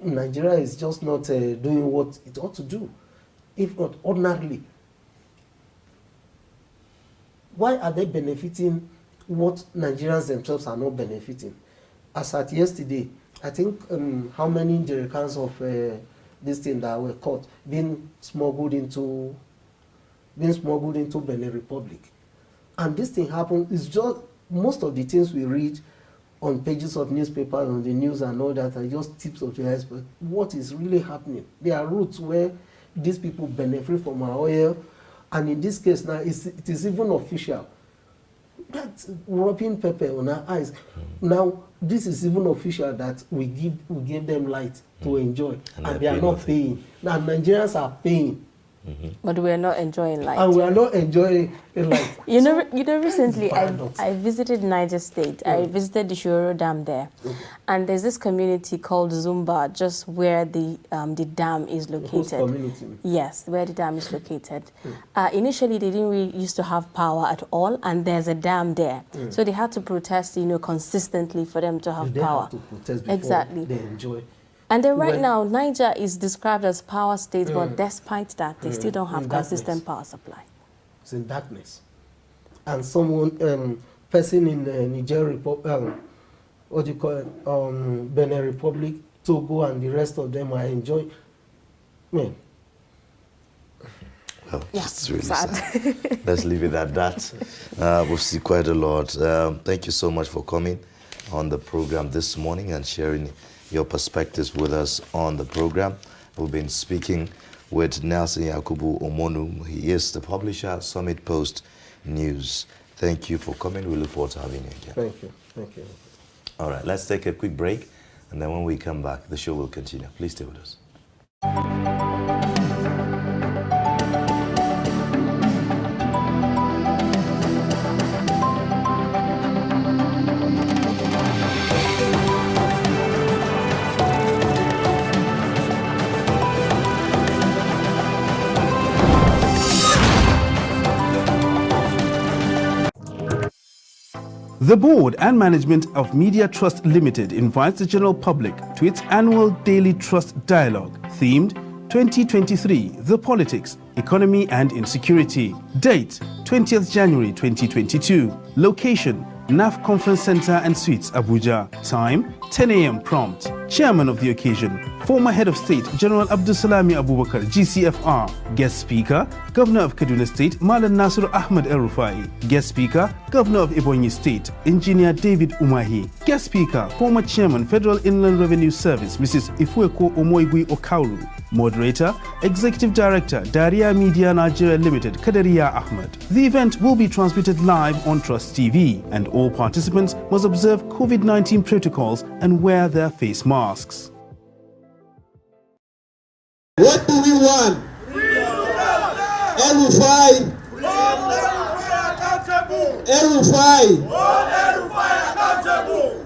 Nigeria is just not doing what it ought to do, if not ordinarily. Why are they benefiting what Nigerians themselves are not benefiting? As at yesterday, I think how many jerrycans of this thing that were caught being smuggled into Benin Republic. And this thing happened, it's just most of the things we read on pages of newspapers, on the news and all that are just tips of the iceberg. What is really happening? There are routes where these people benefit from our oil, and in this case now, it is even official. That's rubbing pepper on our eyes. Now, this is even official that we give them light to enjoy, and they are not paying. Now, Nigerians are paying. But we are not enjoying light. And we are not enjoying light. Recently I visited Niger State. I visited the Shoro Dam there. And there's this community called Zumba, just where the dam is located. The community. Yes, where the dam is located. Initially, they didn't really used to have power at all, and there's a dam there. So they had to protest, consistently for them to have power. They have to protest before they enjoy. And then now, Niger is described as power state, but despite that, they still don't have consistent power supply. It's in darkness. And someone, person in Niger Republic, what do you call it, Benin Republic, Togo, and the rest of them are enjoying. Man. Well, it's really sad. Let's leave it at that. We've seen quite a lot. Thank you so much for coming on the program this morning and sharing your perspectives with us on the program. We've been speaking with Nelson Yakubu Omonu. He is the publisher at Summit Post News. Thank you for coming. We look forward to having you again. Thank you. Thank you. All right, let's take a quick break, and then when we come back, the show will continue. Please stay with us. The board and management of Media Trust Limited invites the general public to its annual Daily Trust Dialogue, themed 2023, The Politics, Economy and Insecurity. Date, 20th January 2022. Location, NAF Conference Center and Suites, Abuja. Time, 10 a.m. prompt. Chairman of the occasion, former Head of State General Abdulsalami Abubakar, GCFR. Guest Speaker, Governor of Kaduna State Malam Nasir Ahmed El-Rufai. Guest Speaker, Governor of Ebonyi State Engineer David Umahi. Guest Speaker, former Chairman Federal Inland Revenue Service Mrs. Ifueko Omoigui Okauru. Moderator, Executive Director, Daria Media Nigeria Limited, Kadariya Ahmed. The event will be transmitted live on Trust TV, and all participants must observe COVID-19 protocols and wear their face masks. What do we want? El-Rufai.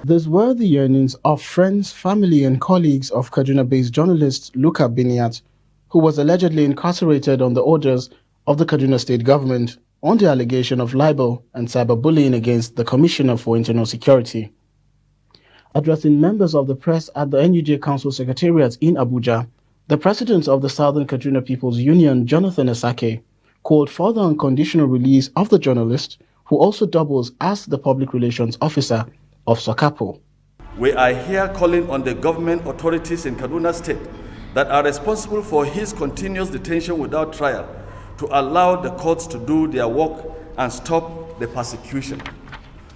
These were the yearnings of friends, family and colleagues of Kaduna-based journalist Luka Biniat, who was allegedly incarcerated on the orders of the Kaduna State government on the allegation of libel and cyberbullying against the Commissioner for Internal Security. Addressing members of the press at the NUJ Council Secretariat in Abuja, the president of the Southern Kaduna People's Union, Jonathan Asake, called for the unconditional release of the journalist, who also doubles as the public relations officer of SOCAPO. We are here calling on the government authorities in Kaduna State that are responsible for his continuous detention without trial to allow the courts to do their work and stop the persecution.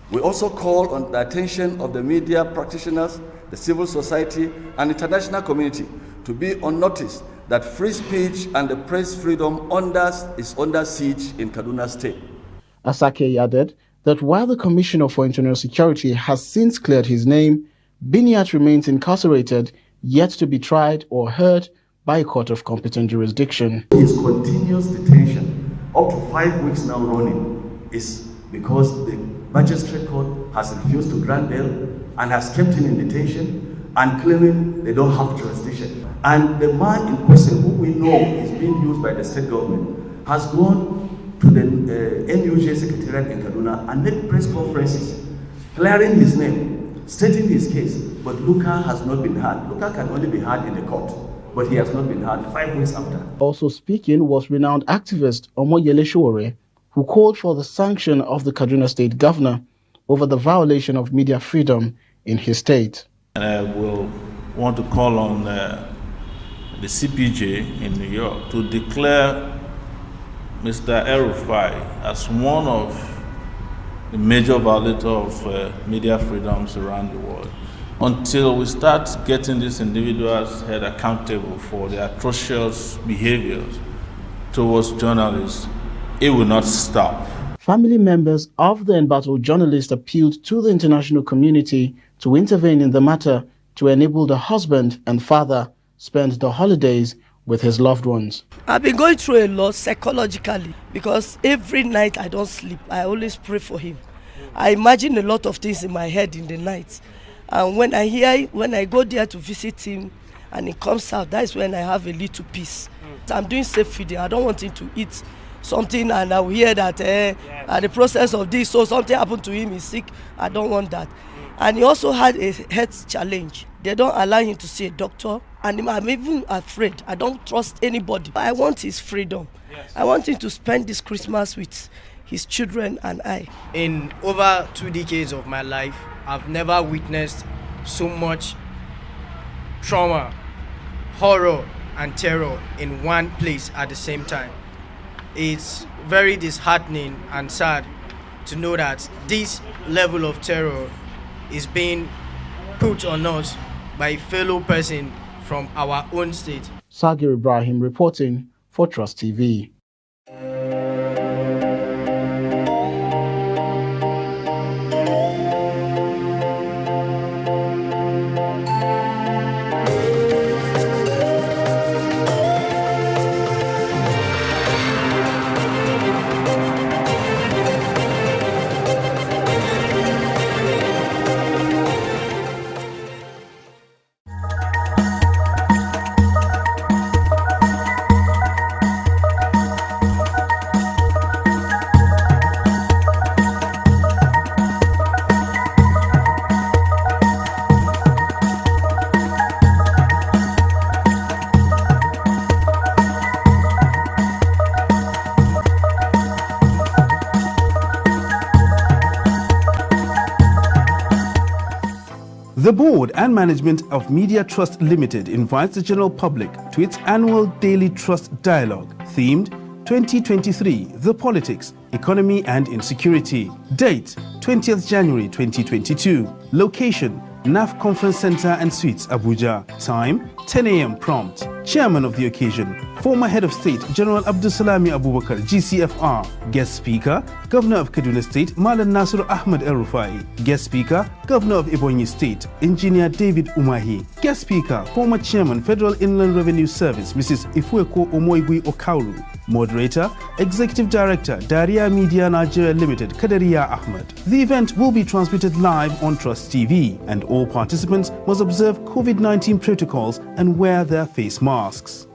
We also call on the attention of the media practitioners, the civil society, and international community to be on notice that free speech and the press freedom is under siege in Kaduna State. Asake added that while the Commissioner for Internal Security has since cleared his name, Biniat remains incarcerated, yet to be tried or heard by a court of competent jurisdiction. His continuous detention, up to 5 weeks now running, is because the magistrate court has refused to grant bail and has kept him in detention and claiming they don't have jurisdiction. And the man in question, who we know is being used by the state government, has gone to the NUJ Secretariat in Kaduna and made press conferences clearing his name, stating his case, but Luka has not been heard. Luka can only be heard in the court, but he has not been heard 5 weeks after. Also speaking was renowned activist Omoyele Sowore, who called for the sanction of the Kaduna State governor over the violation of media freedom in his state. And I will want to call on the CPJ in New York to declare Mr. El-Rufai as one of the major violators of media freedoms around the world. Until we start getting these individuals held accountable for their atrocious behaviors towards journalists, it will not stop. Family members of the embattled journalist appealed to the international community to intervene in the matter to enable the husband and father spend the holidays with his loved ones. I've been going through a lot psychologically because every night I don't sleep. I always pray for him. I imagine a lot of things in my head in the night. And when I go there to visit him and he comes out, that is when I have a little peace. I'm doing safe feeding. I don't want him to eat something and I will hear that at the process of this, so something happened to him, he's sick. I don't want that. And he also had a health challenge. They don't allow him to see a doctor, and I'm even afraid. I don't trust anybody. I want his freedom. Yes. I want him to spend this Christmas with his children and I. In over 2 decades of my life, I've never witnessed so much trauma, horror, and terror in one place at the same time. It's very disheartening and sad to know that this level of terror is being put on us by a fellow person from our own state. Sagir Ibrahim reporting for Trust TV. The board and management of Media Trust Limited invites the general public to its annual Daily Trust Dialogue, themed 2023, The Politics, Economy and Insecurity. Date, 20th January 2022. Location, NAF Conference Center and Suites, Abuja. Time, 10 a.m. prompt. Chairman of the occasion, former Head of State General Abdulsalami Abubakar, GCFR. Guest Speaker, Governor of Kaduna State, Malan Nasir Ahmed El-Rufai. Guest Speaker, Governor of Ebonyi State, Engineer David Umahi. Guest Speaker, former Chairman Federal Inland Revenue Service, Mrs. Ifueko Omoigui Okauru. Moderator, Executive Director, Daria Media Nigeria Limited, Kadaria Ahmed. The event will be transmitted live on Trust TV, and all participants must observe COVID-19 protocols and wear their face masks.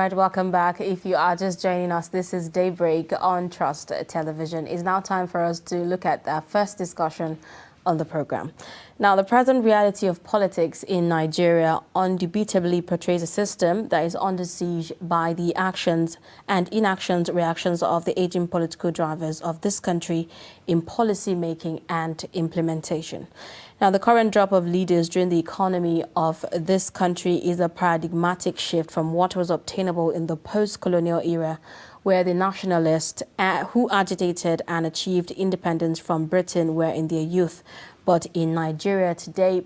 right, welcome back. If you are just joining us, this is Daybreak on Trust Television. It's now time for us to look at our first discussion on the program. Now, the present reality of politics in Nigeria undebatably portrays a system that is under siege by the actions and inactions, reactions of the aging political drivers of this country in policy making and implementation. Now, the current drop of leaders during the economy of this country is a paradigmatic shift from what was obtainable in the post-colonial era, where the nationalists who agitated and achieved independence from Britain were in their youth. But in Nigeria today,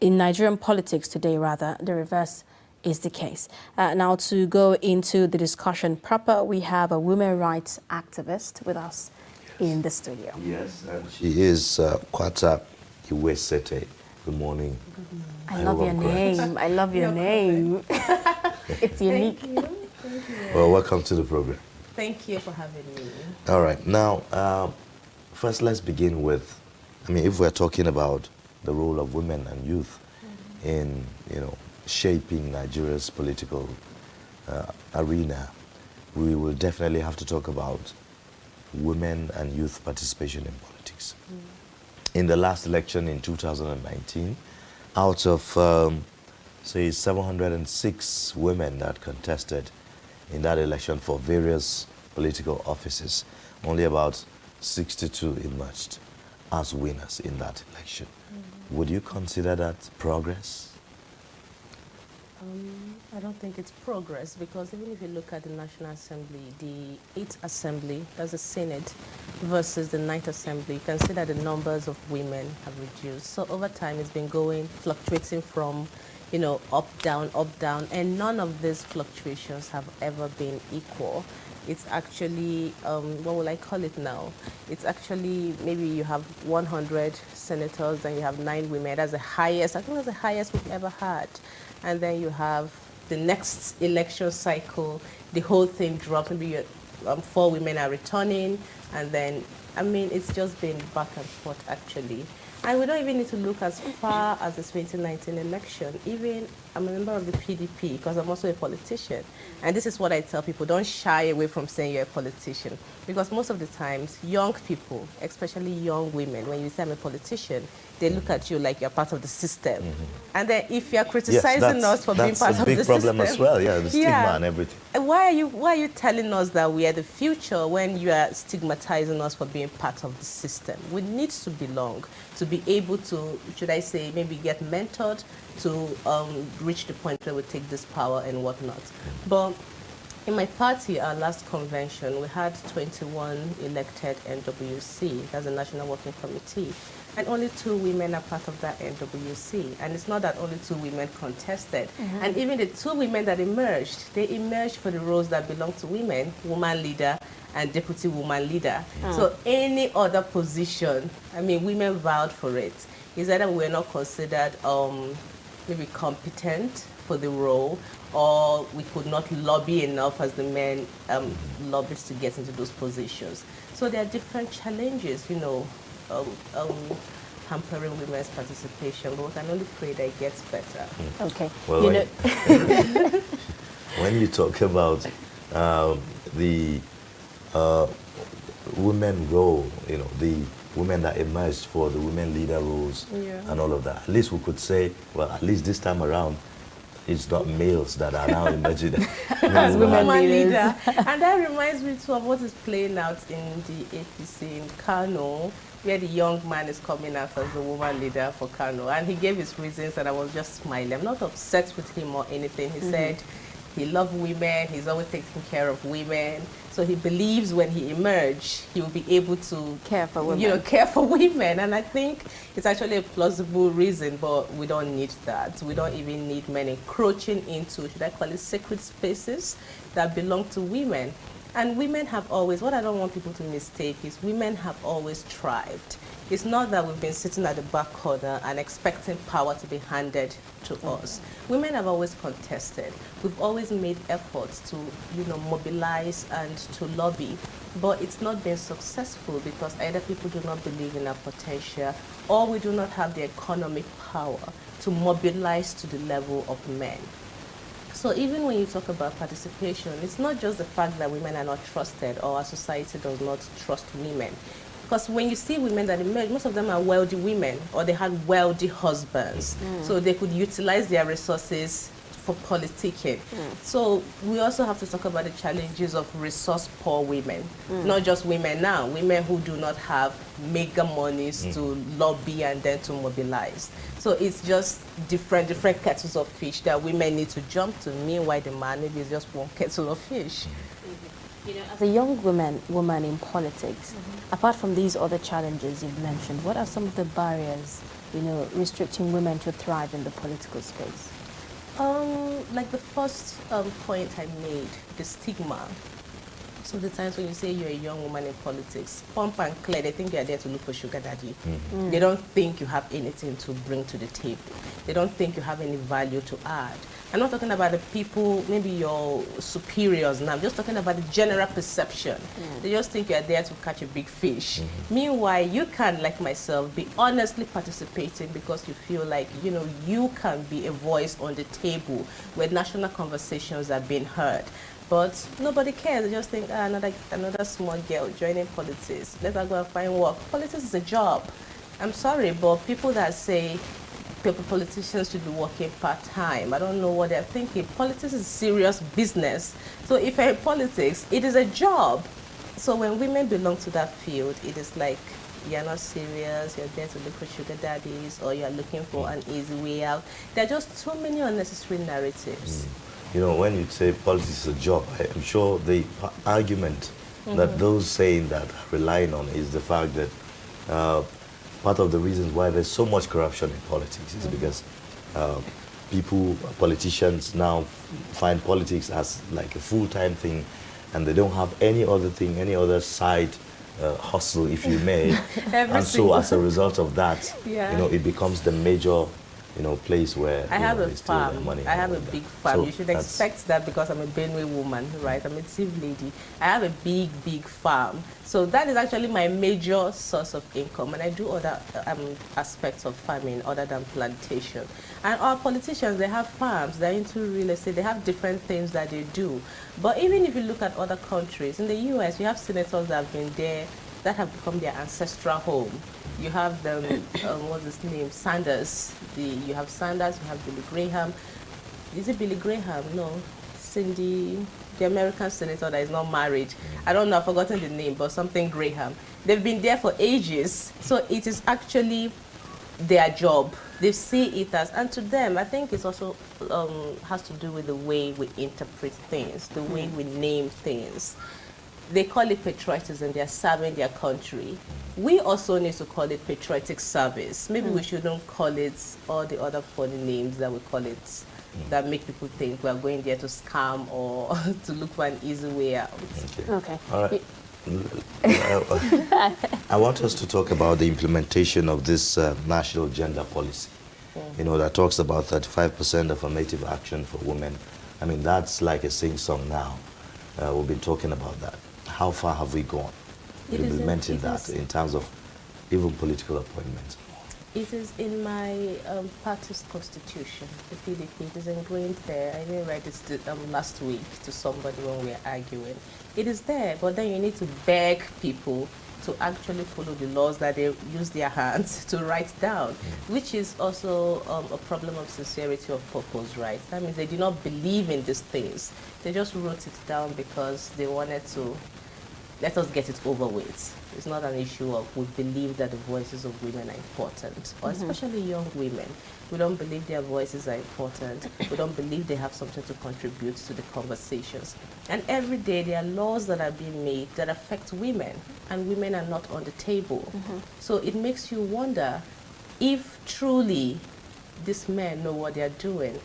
Nigerian politics today, the reverse is the case. Now, to go into the discussion proper, we have a women rights activist with us in the studio. Yes, and she is Kwata Iwesete. Good morning. I love your name. I love your name. It's unique. Thank you. Well, welcome to the program. Thank you for having me. All right. Now, first, let's begin with, if we're talking about the role of women and youth in, shaping Nigeria's political arena, we will definitely have to talk about women and youth participation in politics. In the last election in 2019, out of, say, 706 women that contested in that election for various political offices, only about 62 emerged as winners in that election. Would you consider that progress? I don't think it's progress, because even if you look at the National Assembly, the 8th Assembly, that's the Senate, versus the 9th Assembly, you can see that the numbers of women have reduced. So over time, it's been fluctuating from, up, down, and none of these fluctuations have ever been equal. It's actually, what will I call it now? It's actually, maybe you have 100 senators and you have 9 women. That's the highest, I think that's the highest we've ever had. And then you have the next election cycle, the whole thing drops. Maybe 4 women are returning, and then, it's just been back and forth, actually. And we don't even need to look as far as the 2019 election. Even, I'm a member of the PDP, because I'm also a politician. And this is what I tell people: don't shy away from saying you're a politician. Because most of the times, young people, especially young women, when you say I'm a politician, they look at you like you're part of the system. And then if you're criticizing us for being part of the system... That's a big problem as well, the stigma and everything. And why are you telling us that we are the future when you are stigmatizing us for being part of the system? We need to belong, to be able to, should I say, maybe get mentored to reach the point where we take this power and whatnot. But in my party, our last convention, we had 21 elected NWC, that's the National Working Committee, and only 2 women are part of that NWC. And it's not that only 2 women contested. And even the 2 women that emerged, they emerged for the roles that belong to women, woman leader and deputy woman leader. So any other position, women vowed for it. It's either we're not considered maybe competent for the role, or we could not lobby enough as the men lobbied to get into those positions. So there are different challenges, hampering women's participation, but we can only pray that it gets better. Okay. Well, when you talk about the women role, the women that emerged for the women leader roles and all of that, at least we could say, well, at least this time around, it's not males that are now emerging as women leaders. And that reminds me too of what is playing out in the APC in Kano, where the young man is coming out as the woman leader for Kano. And he gave his reasons, and I was just smiling. I'm not upset with him or anything. He said he loves women, he's always taking care of women. So he believes when he emerges, he will be able to care for women. Care for women. And I think it's actually a plausible reason, but we don't need that. We don't even need men encroaching into, should I call it, sacred spaces that belong to women. And women have always, what I don't want people to mistake is women have always thrived. It's not that we've been sitting at the back corner and expecting power to be handed to us. Women have always contested. We've always made efforts to, mobilize and to lobby, but it's not been successful because either people do not believe in our potential, or we do not have the economic power to mobilize to the level of men. So even when you talk about participation, it's not just the fact that women are not trusted or our society does not trust women. Because when you see women that emerge, most of them are wealthy women or they had wealthy husbands. So they could utilize their resources for politicking. So we also have to talk about the challenges of resource-poor women. Not just women now, women who do not have mega monies to lobby and then to mobilize. So it's just different kettles of fish that women need to jump to. Meanwhile, the man maybe is just one kettle of fish. You know, as a young woman in politics, apart from these other challenges you've mentioned, what are some of the barriers, you know, restricting women to thrive in the political space? Like the first point I made, the stigma. So the times when you say you're a young woman in politics, pump and clear, they think you're there to look for sugar daddy. They don't think you have anything to bring to the table. They don't think you have any value to add. I'm not talking about the people, maybe your superiors now. I'm just talking about the general perception. They just think you're there to catch a big fish. Meanwhile, you can, like myself, be honestly participating because you feel like, you know, you can be a voice on the table where national conversations are being heard. But nobody cares. They just think, another small girl joining politics. Let her go and find work. Politics is a job. I'm sorry, but people that say politicians should be working part-time, I don't know what they're thinking. Politics is serious business. So if you're in politics, it is a job. So when women belong to that field, it is like you're not serious, you're there to look for sugar daddies, or you're looking for an easy way out. There are just so many unnecessary narratives. You know, when you say politics is a job, I'm sure the argument that those saying that are relying on is the fact that part of the reasons why there's so much corruption in politics is because politicians now find politics as like a full-time thing, and they don't have any other thing, any other side hustle, if you may. And so as a result of that, you know, it becomes the major, you know, place where I have a farm. I have a big farm. So you should expect that because I'm a Benue woman, right? I'm a Tiv lady. I have a big farm. So that is actually my major source of income. And I do other aspects of farming other than plantation. And our politicians, they have farms, they're into real estate, they have different things that they do. But even if you look at other countries, in the US, you have senators that have been there, that have become their ancestral home. You have the, what's his name, Sanders. You have Sanders, you have Billy Graham. Is it Billy Graham? No. Cindy, the American senator that is not married. I don't know, I've forgotten the name, but something Graham. They've been there for ages. So it is actually their job. They see it as, and to them, I think it also has to do with the way we interpret things, the way we name things. They call it patriotism, they're serving their country. We also need to call it patriotic service. Maybe we shouldn't call it all the other funny names that we call it, that make people think we're going there to scam or to look for an easy way out. Okay. All right. I want us to talk about the implementation of this national gender policy. You know, that talks about 35% affirmative action for women. I mean, that's like a sing-song now. We've been talking about that. How far have we gone with implementing that in terms of even political appointments? It is in my party's constitution, the PDP. It is ingrained there. I didn't write this last week to somebody when we were arguing. It is there, but then you need to beg people to actually follow the laws that they use their hands to write down, which is also a problem of sincerity of purpose, right? That means they did not believe in these things. They just wrote it down because they wanted to let us get it over with. It's not an issue of we believe that the voices of women are important, or especially young women. We don't believe their voices are important. We don't believe they have something to contribute to the conversations. And every day there are laws that are being made that affect women, and women are not on the table. So it makes you wonder if truly these men know what they're doing.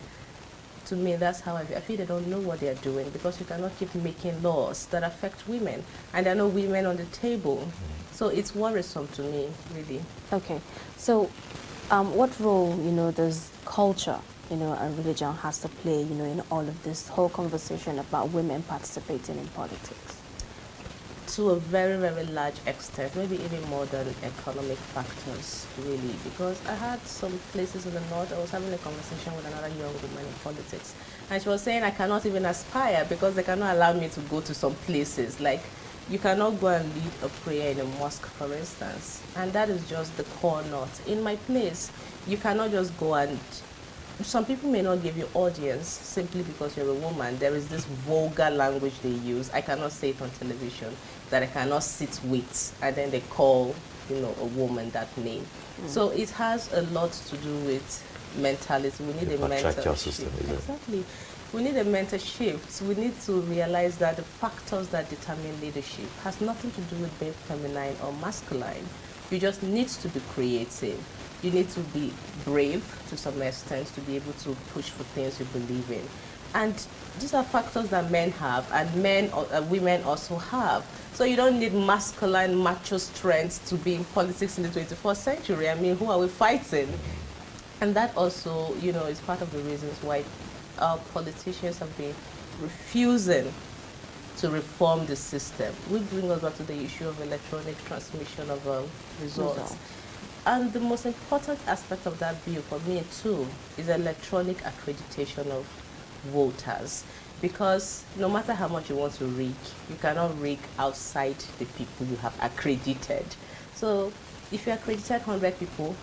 To me, that's how I feel they don't know what they're doing, because you cannot keep making laws that affect women, and there are no women on the table. So it's worrisome to me, really. Okay, so what role, you know, does culture, you know, and religion has to play, you know, in all of this whole conversation about women participating in politics? to a very, very large extent, maybe even more than economic factors, really, because I had some places in the north. I was having a conversation with another young woman in politics, and she was saying I cannot even aspire because they cannot allow me to go to some places. Like, you cannot go and lead a prayer in a mosque, for instance, and that is just the core north. In my place, you cannot just go and some people may not give you audience simply because you're a woman. There is this vulgar language they use. I cannot say it on television, that I cannot sit with, and then they call, a woman that name. So it has a lot to do with mentality. We need a mental system, shift. Exactly. We need a mental shift. We need to realize that the factors that determine leadership has nothing to do with being feminine or masculine. You just need to be creative. You need to be brave to some extent to be able to push for things you believe in. And these are factors that men have and women also have. So you don't need masculine macho strength to be in politics in the 21st century. I mean, who are we fighting? And that also, is part of the reasons why our politicians have been refusing to reform the system. We bring us back to the issue of electronic transmission of results. And the most important aspect of that bill for me too is electronic accreditation of voters. Because no matter how much you want to rig, you cannot rig outside the people you have accredited. So if you accredited 100 people,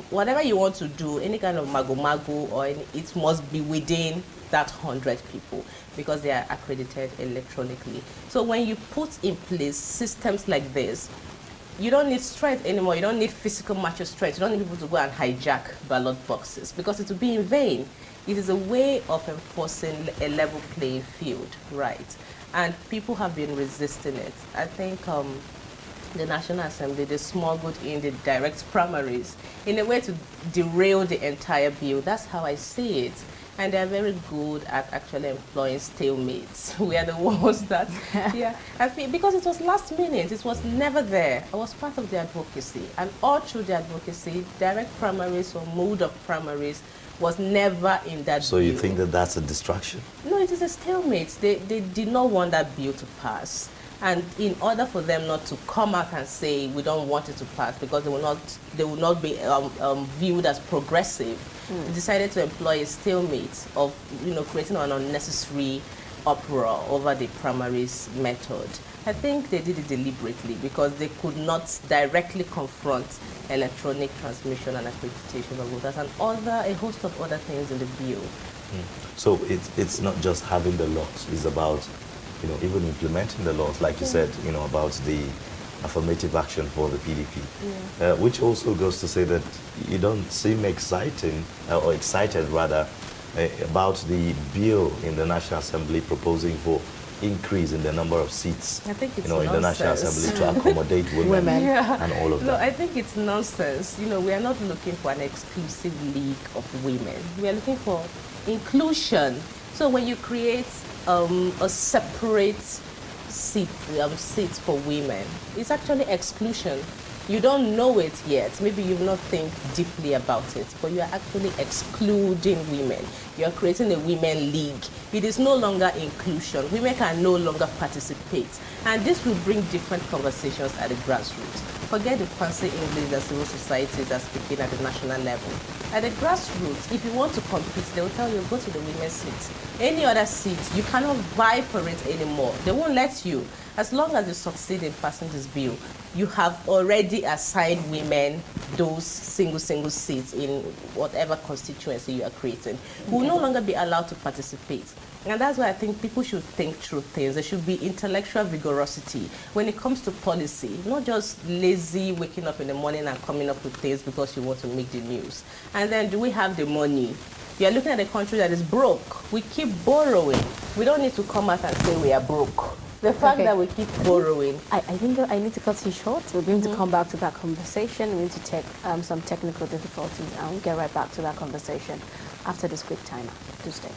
whatever you want to do, any kind of mago-mago or it must be within that 100 people because they are accredited electronically. So when you put in place systems like this, you don't need strength anymore. You don't need physical macho strength. You don't need people to go and hijack ballot boxes because it will be in vain. It is a way of enforcing a level playing field, right? And people have been resisting it. I think the National Assembly, they smuggled in the direct primaries in a way to derail the entire bill. That's how I see it. And they're very good at actually employing stalemates. We are the ones that, I feel, because it was last minute, it was never there. I was part of the advocacy. And all through the advocacy, direct primaries or mode of primaries was never in that So bill. you think that that's a distraction? No, it is a stalemate. They did not want that bill to pass. And in order for them not to come out and say we don't want it to pass because they will not be viewed as progressive, they decided to employ a stalemate of creating an unnecessary uproar over the primaries method. I think they did it deliberately because they could not directly confront electronic transmission and accreditation of voters and a host of other things in the bill. So it's not just having the laws, it's about even implementing the laws, like you said, about the affirmative action for the PDP, which also goes to say that you don't seem excited rather, about the bill in the National Assembly proposing for increase in the number of seats, I think it's in the National Assembly to accommodate women and all of that. No, I think it's nonsense. We are not looking for an exclusive league of women. We are looking for inclusion. So when you create a separate seat for women, it's actually exclusion. You don't know it yet. Maybe you've not think deeply about it, but you are actually excluding women. You are creating a women league. It is no longer inclusion. Women can no longer participate. And this will bring different conversations at the grassroots. Forget the fancy English that civil societies are speaking at the national level. At the grassroots, if you want to compete, they will tell you, go to the women's seat. Any other seat, you cannot vie for it anymore. They won't let you. As long as you succeed in passing this bill, you have already assigned women those single seats in whatever constituency you are creating. Who will no longer be allowed to participate. And that's why I think people should think through things. There should be intellectual vigorosity when it comes to policy, not just lazy waking up in the morning and coming up with things because you want to make the news. And then, do we have the money? You are looking at a country that is broke. We keep borrowing. We don't need to come out and say we are broke. The fact that we keep borrowing. I think I need to cut you short. We're going to come back to that conversation. We need to take some technical difficulties and we'll get right back to that conversation after this quick timer. Do stay.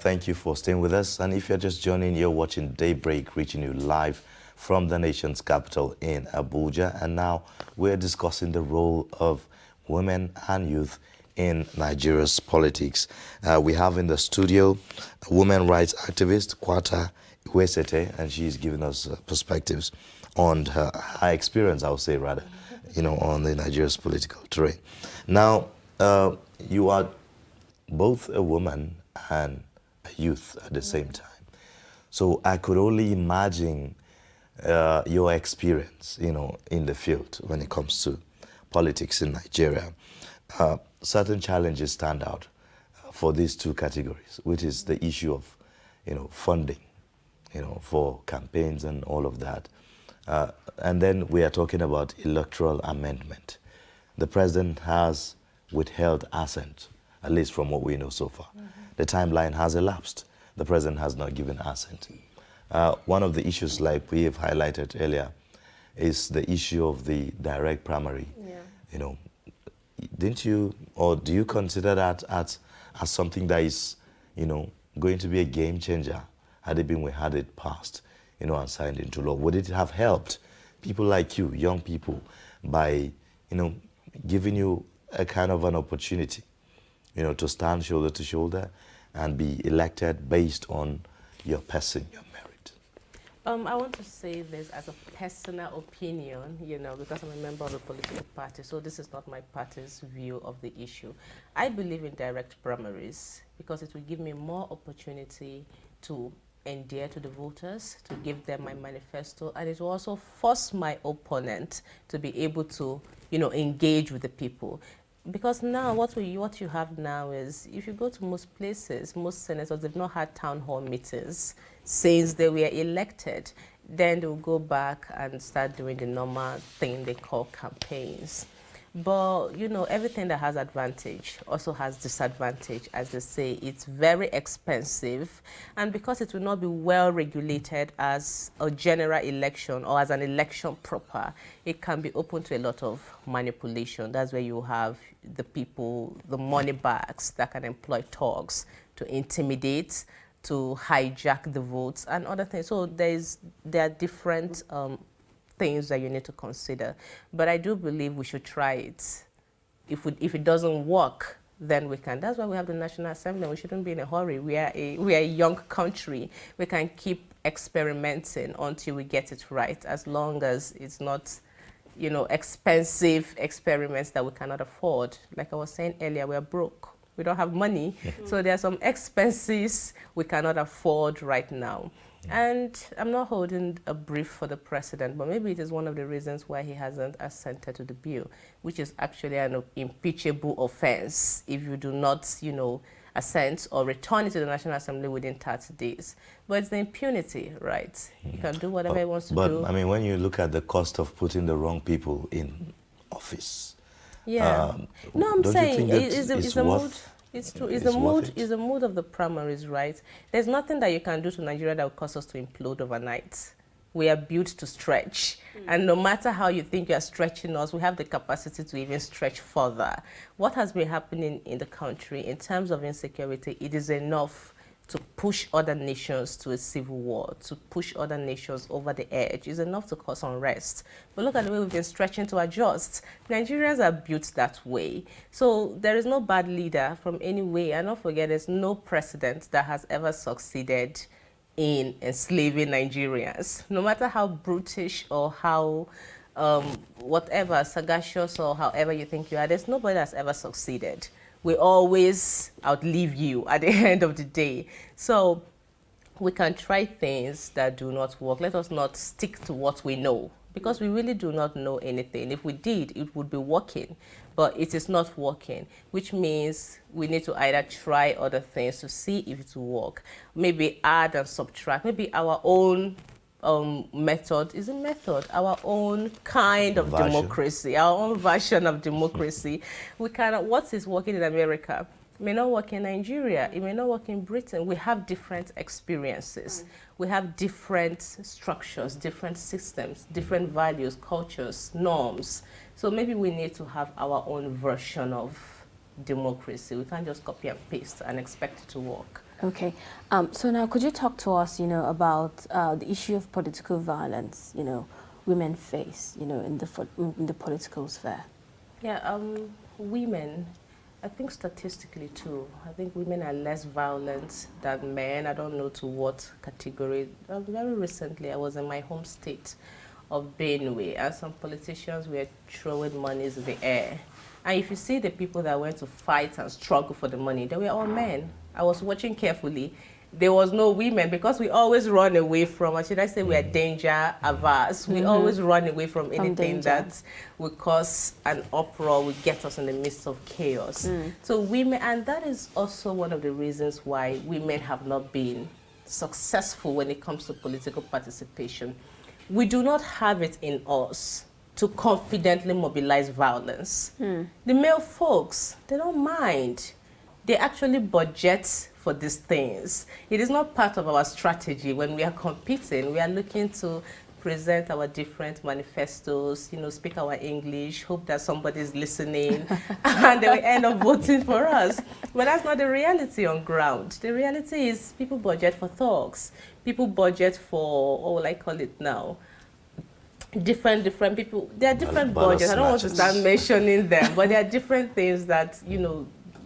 Thank you for staying with us. And if you're just joining, you're watching Daybreak, reaching you live from the nation's capital in Abuja. And now we're discussing the role of women and youth in Nigeria's politics. We have in the studio a women rights activist, Kwata Iwesete, and she's giving us perspectives on her experience, I would say rather, on the Nigeria's political terrain. Now, you are both a woman and a youth at the same time. So I could only imagine your experience, in the field when it comes to politics in Nigeria. Certain challenges stand out for these two categories, which is the issue of, funding, for campaigns and all of that. And then we are talking about electoral amendment. The president has withheld assent, at least from what we know so far. The timeline has elapsed. The president has not given assent. One of the issues, like we have highlighted earlier, is the issue of the direct primary. Yeah. Didn't you, or do you consider that as something that is, going to be a game changer had it passed, and signed into law? Would it have helped people like you, young people, by, giving you a kind of an opportunity, to stand shoulder to shoulder and be elected based on your person, your merit? I want to say this as a personal opinion, because I'm a member of a political party, so this is not my party's view of the issue. I believe in direct primaries because it will give me more opportunity to endear to the voters, to give them my manifesto, and it will also force my opponent to be able to, engage with the people. Because now what you have now is, if you go to most places, most senators, they've not had town hall meetings since they were elected. Then they'll go back and start doing the normal thing they call campaigns. But, everything that has advantage also has disadvantage. As they say, it's very expensive. And because it will not be well regulated as a general election or as an election proper, it can be open to a lot of manipulation. That's where you have the people, the money bags that can employ thugs to intimidate, to hijack the votes and other things. So there are different things that you need to consider. But I do believe we should try it. If it doesn't work, then we can. That's why we have the National Assembly. We shouldn't be in a hurry. We are a young country. We can keep experimenting until we get it right, as long as it's not, expensive experiments that we cannot afford. Like I was saying earlier, we're broke. We don't have money. So there are some expenses we cannot afford right now. And I'm not holding a brief for the president, but maybe it is one of the reasons why he hasn't assented to the bill, which is actually an impeachable offense if you do not, assent or return it to the National Assembly within 30 days. But it's the impunity, right? You can do whatever he wants to do. But, when you look at the cost of putting the wrong people in office, yeah. No, I'm saying it's the mood. It's true. It's the mood of the primaries, right? There's nothing that you can do to Nigeria that will cause us to implode overnight. We are built to stretch. And no matter how you think you are stretching us, we have the capacity to even stretch further. What has been happening in the country in terms of insecurity, it is enough to push other nations to a civil war, to push other nations over the edge, is enough to cause unrest. But look at the way we've been stretching to adjust. Nigerians are built that way. So there is no bad leader from any way. And don't forget, there's no precedent that has ever succeeded in enslaving Nigerians. No matter how brutish or how whatever, sagacious or however you think you are, there's nobody that's ever succeeded. We always outlive you at the end of the day. So we can try things that do not work. Let us not stick to what we know, because we really do not know anything. If we did, it would be working, but it is not working, which means we need to either try other things to see if it will work. Maybe add and subtract. Maybe our own method is a method, our own kind of democracy, our own version of democracy. We cannot, what is working in America may not work in Nigeria, it may not work in Britain. We have different experiences. We have different structures, different systems, different values, cultures, norms. So maybe we need to have our own version of democracy. We can't just copy and paste and expect it to work. Okay. So now, could you talk to us, about the issue of political violence, women face, in the political sphere? Yeah, women, I think statistically too, I think women are less violent than men. I don't know to what category. Very recently, I was in my home state of Benue, and some politicians were throwing monies in the air. And if you see the people that went to fight and struggle for the money, they were all men. I was watching carefully. There was no women because we always run away from, or should I say we are danger averse. We always run away from anything that would cause an uproar, would get us in the midst of chaos. So women, and that is also one of the reasons why women have not been successful when it comes to political participation. We do not have it in us to confidently mobilize violence. The male folks, they don't mind. They actually budget for these things. It is not part of our strategy. When we are competing, we are looking to present our different manifestos, speak our English, hope that somebody's listening, and they will end up voting for us. But that's not the reality on ground. The reality is people budget for thugs. People budget for, what will I call it now? Different people. There are different budgets. I don't want to start mentioning them, but there are different things that,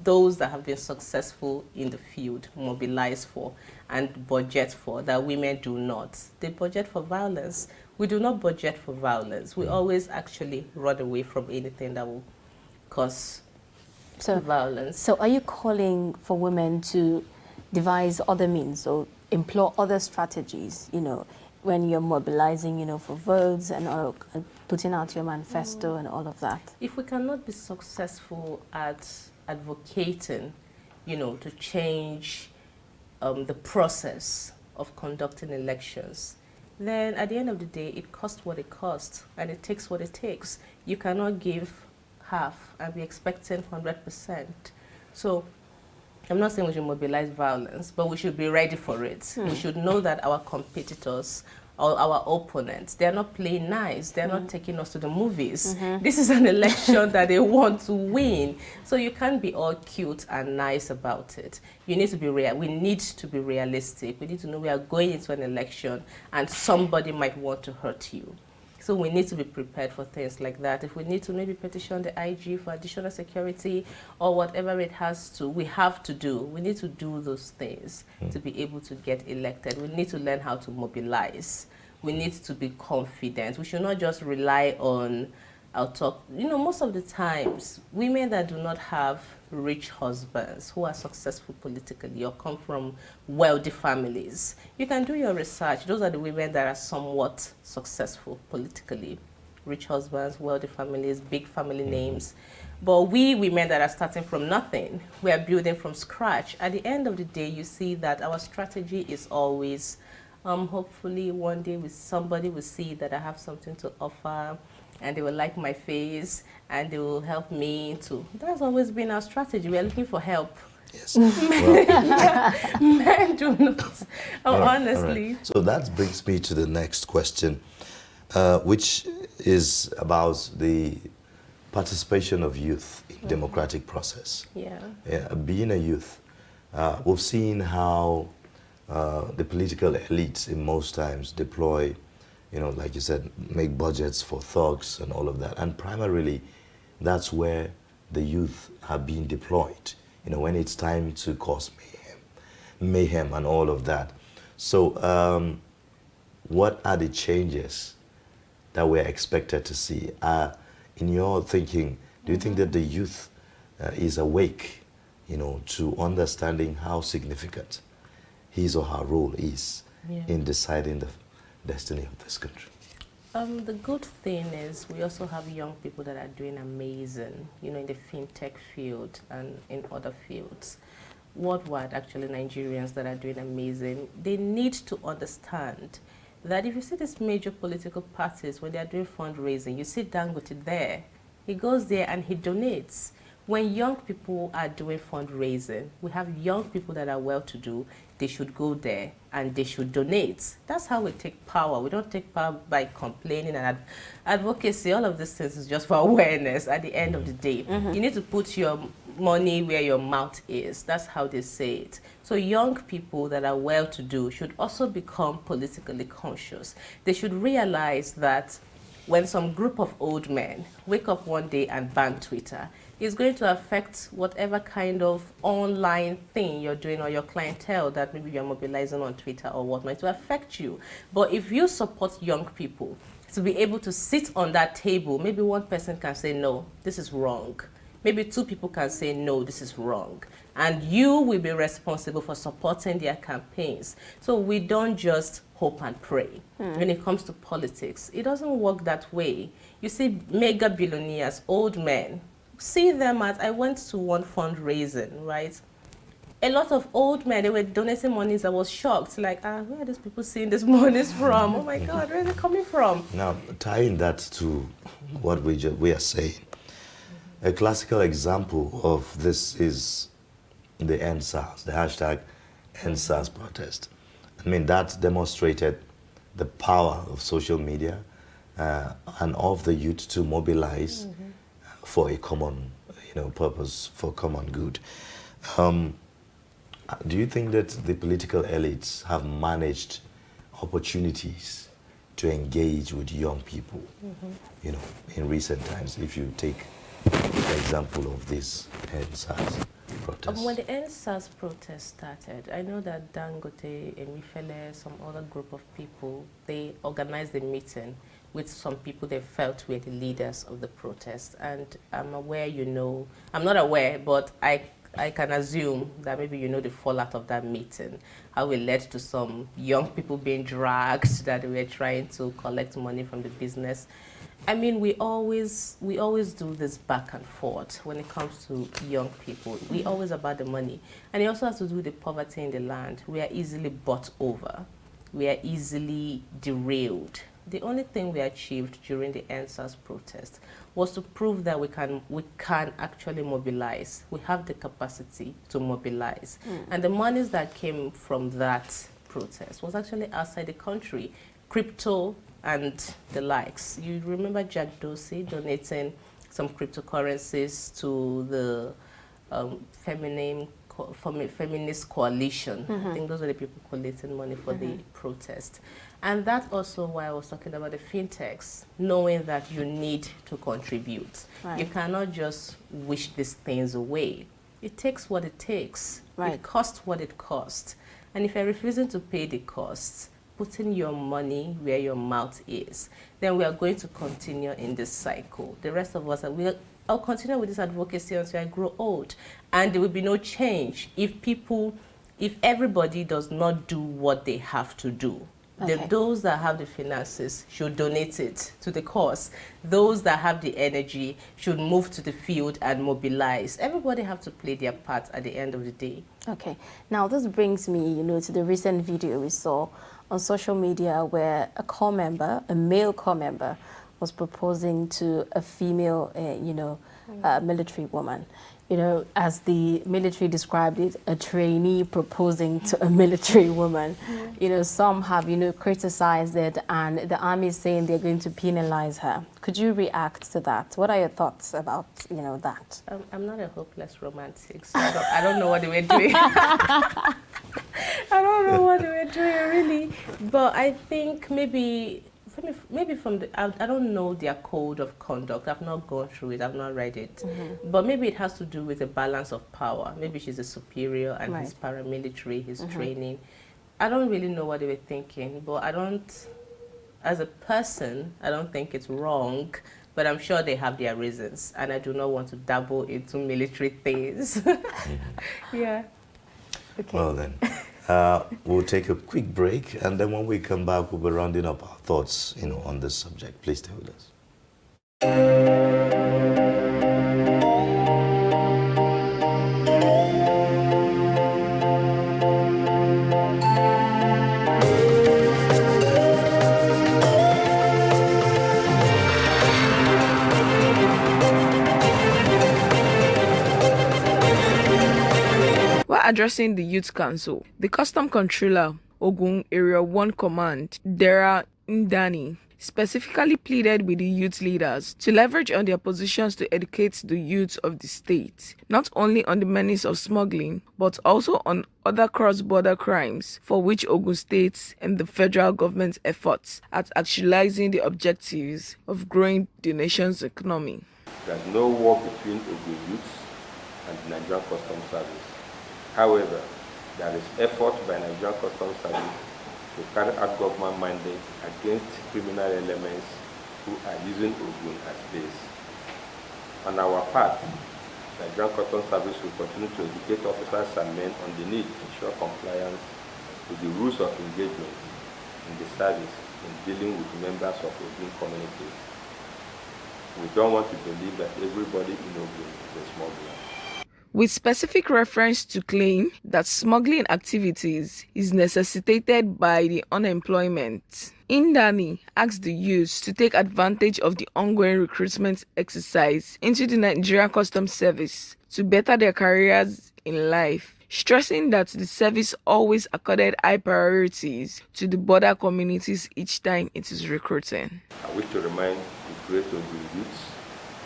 those that have been successful in the field mobilize for and budget for that women do not. They budget for violence. We do not budget for violence. We always actually run away from anything that will cause violence. So are you calling for women to devise other means or employ other strategies, when you're mobilizing, for votes and putting out your manifesto and all of that? If we cannot be successful at advocating, to change the process of conducting elections, then at the end of the day, it costs what it costs and it takes what it takes. You cannot give half and be expecting 100%. So I'm not saying we should mobilize violence, but we should be ready for it. We should know that our competitors or our opponents, they're not playing nice. They're not taking us to the movies. This is an election that they want to win. So you can't be all cute and nice about it. You need to be we need to be realistic. We need to know we are going into an election and somebody might want to hurt you. So we need to be prepared for things like that. If we need to maybe petition the IG for additional security or whatever it has to, we have to do. We need to do those things to be able to get elected. We need to learn how to mobilize. We need to be confident. We should not just rely on our talk. Most of the times, women that do not have rich husbands who are successful politically or come from wealthy families, you can do your research. Those are the women that are somewhat successful politically. Rich husbands, wealthy families, big family names. But we women that are starting from nothing, we are building from scratch. At the end of the day, you see that our strategy is always, hopefully one day somebody will see that I have something to offer, and they will like my face, and they will help me to. That's always been our strategy. We are looking for help. Yes. Men do not. Honestly. Right. So that brings me to the next question, which is about the participation of youth in democratic process. Being a youth, we've seen how the political elites in most times deploy, like you said, make budgets for thugs and all of that. And primarily, that's where the youth have been deployed, when it's time to cause mayhem and all of that. So what are the changes that we're expected to see? In your thinking, do you think that the youth is awake, to understanding how significant his or her role is in deciding the destiny of this country? The good thing is we also have young people that are doing amazing, in the fintech field and in other fields. Worldwide, actually, Nigerians that are doing amazing. They need to understand that if you see these major political parties, when they are doing fundraising, you see Dangote there. He goes there and he donates. When young people are doing fundraising, we have young people that are well-to-do, they should go there and they should donate. That's how we take power. We don't take power by complaining and advocacy. All of these things is just for awareness at the end of the day. You need to put your money where your mouth is. That's how they say it. So young people that are well-to-do should also become politically conscious. They should realize that when some group of old men wake up one day and ban Twitter, it's going to affect whatever kind of online thing you're doing or your clientele that maybe you're mobilizing on Twitter or whatnot. It will affect you. But if you support young people to be able to sit on that table, maybe one person can say, no, this is wrong. Maybe two people can say, no, this is wrong. And you will be responsible for supporting their campaigns. So we don't just hope and pray. When it comes to politics, it doesn't work that way. You see mega billionaires, old men, see them at, I went to one fundraising, right? A lot of old men, they were donating monies. I was shocked, like, where are these people seeing this monies from? Oh my God, where are they coming from? Now, tying that to what we are saying, a classical example of this is the EndSARS, the hashtag EndSARS protest. I mean, that demonstrated the power of social media and of the youth to mobilize for a common, purpose, for common good. Do you think that the political elites have managed opportunities to engage with young people, in recent times, if you take the example of this EndSARS protest? When the EndSARS protest started, I know that Dangote, Emifele, some other group of people, they organized a meeting with some people they felt were the leaders of the protest. And I'm aware, I'm not aware, but I can assume that maybe the fallout of that meeting, how it led to some young people being dragged, that they were trying to collect money from the business. I mean, we always do this back and forth when it comes to young people. We always about the money. And it also has to do with the poverty in the land. We are easily bought over. We are easily derailed. The only thing we achieved during the EndSARS protest was to prove that we can actually mobilize. We have the capacity to mobilize. And the monies that came from that protest was actually outside the country. Crypto and the likes. You remember Jack Dorsey donating some cryptocurrencies to the feminist coalition. I think those are the people collating money for the protest. And that's also why I was talking about the fintechs, knowing that you need to contribute. Right. You cannot just wish these things away. It takes what it takes. Right. It costs what it costs. And if you're refusing to pay the costs, putting your money where your mouth is, then we are going to continue in this cycle. The rest of us, I'll continue with this advocacy until I grow old. And there will be no change if everybody does not do what they have to do. Okay. Those that have the finances should donate it to the cause. Those that have the energy should move to the field and mobilize. Everybody have to play their part at the end of the day. Okay. Now this brings me, to the recent video we saw on social media where a male corps member, was proposing to a female, military woman. As the military described it, a trainee proposing to a military woman. Some have, criticized it, and the army is saying they're going to penalize her. Could you react to that? What are your thoughts about, that? I'm not a hopeless romantic, so I don't know what they were doing. I don't know what they were doing, really. But I think maybe from I don't know their code of conduct. I've not gone through it. I've not read it. But maybe it has to do with a balance of power. Maybe she's a superior and he's paramilitary, he's training. I don't really know what they were thinking, but as a person, I don't think it's wrong, but I'm sure they have their reasons, and I do not want to dabble into military things. Yeah. Okay. Well then. We'll take a quick break, and then when we come back, we'll be rounding up our thoughts, on this subject. Please stay with us. Addressing the Youth Council, the Custom Controller, Ogun Area 1 Command, Dera Ndani, specifically pleaded with the youth leaders to leverage on their positions to educate the youth of the state, not only on the menace of smuggling, but also on other cross-border crimes for which Ogun State and the federal government's efforts at actualizing the objectives of growing the nation's economy. There's no war between Ogun youths and the Nigerian Customs Service. However, there is effort by Nigerian Customs Service to carry out government mandate against criminal elements who are using Ogun as base. On our part, the Nigerian Customs Service will continue to educate officers and men on the need to ensure compliance with the rules of engagement in the service in dealing with members of Ogun communities. We don't want to believe that everybody in Ogun is a smuggler. With specific reference to claim that smuggling activities is necessitated by the unemployment, Indani asked the youths to take advantage of the ongoing recruitment exercise into the Nigerian Customs Service to better their careers in life, stressing that the service always accorded high priorities to the border communities each time it is recruiting. I wish to remind the great Ogun youths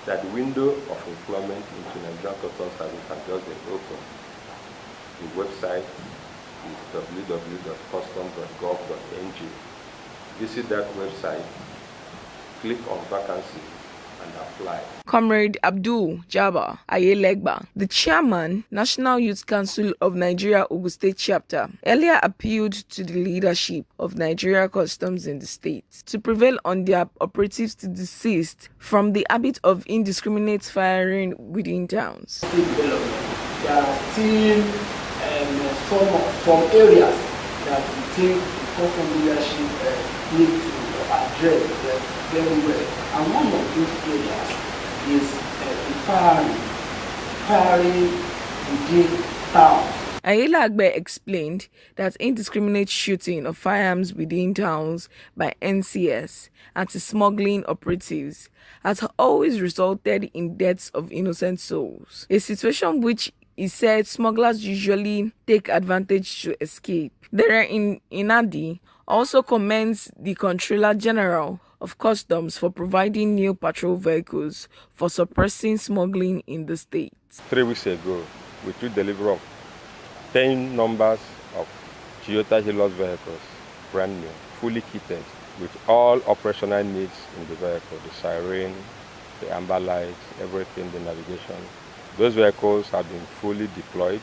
that the window of employment into Nigerian Customs Service has just been opened. The website is www.customs.gov.ng. Visit that website, click on vacancy, and apply. Comrade Abdul Jabbar Ayelegba, the chairman, National Youth Council of Nigeria Ogun State Chapter, earlier appealed to the leadership of Nigeria Customs in the state to prevail on their operatives to desist from the habit of indiscriminate firing within towns. There are still some areas that we think the customs leadership need to address very well. And one of those areas is the firing within towns. Ayelagbe explained that indiscriminate shooting of firearms within towns by NCS anti-smuggling operatives has always resulted in deaths of innocent souls, a situation which he said smugglers usually take advantage to escape. Dere Inadi also commends the Controller General of Customs for providing new patrol vehicles for suppressing smuggling in the state. 3 weeks ago, we took delivery of 10 numbers of Toyota Hilux vehicles, brand new, fully kitted, with all operational needs in the vehicle, the siren, the amber lights, everything, the navigation. Those vehicles have been fully deployed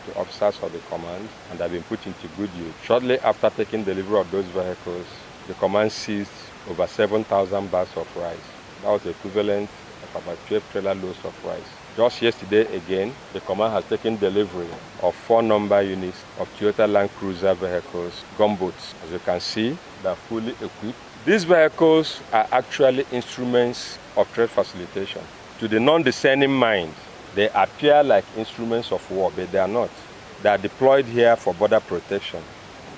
to officers of the command and have been put into good use. Shortly after taking delivery of those vehicles, the command seized over 7,000 bags of rice. That was equivalent of about 12 trailer loads of rice. Just yesterday again, the command has taken delivery of 4 number units of Toyota Land Cruiser vehicles, gunboats. As you can see, they are fully equipped. These vehicles are actually instruments of trade facilitation. To the non-discerning mind, they appear like instruments of war, but they are not. They are deployed here for border protection.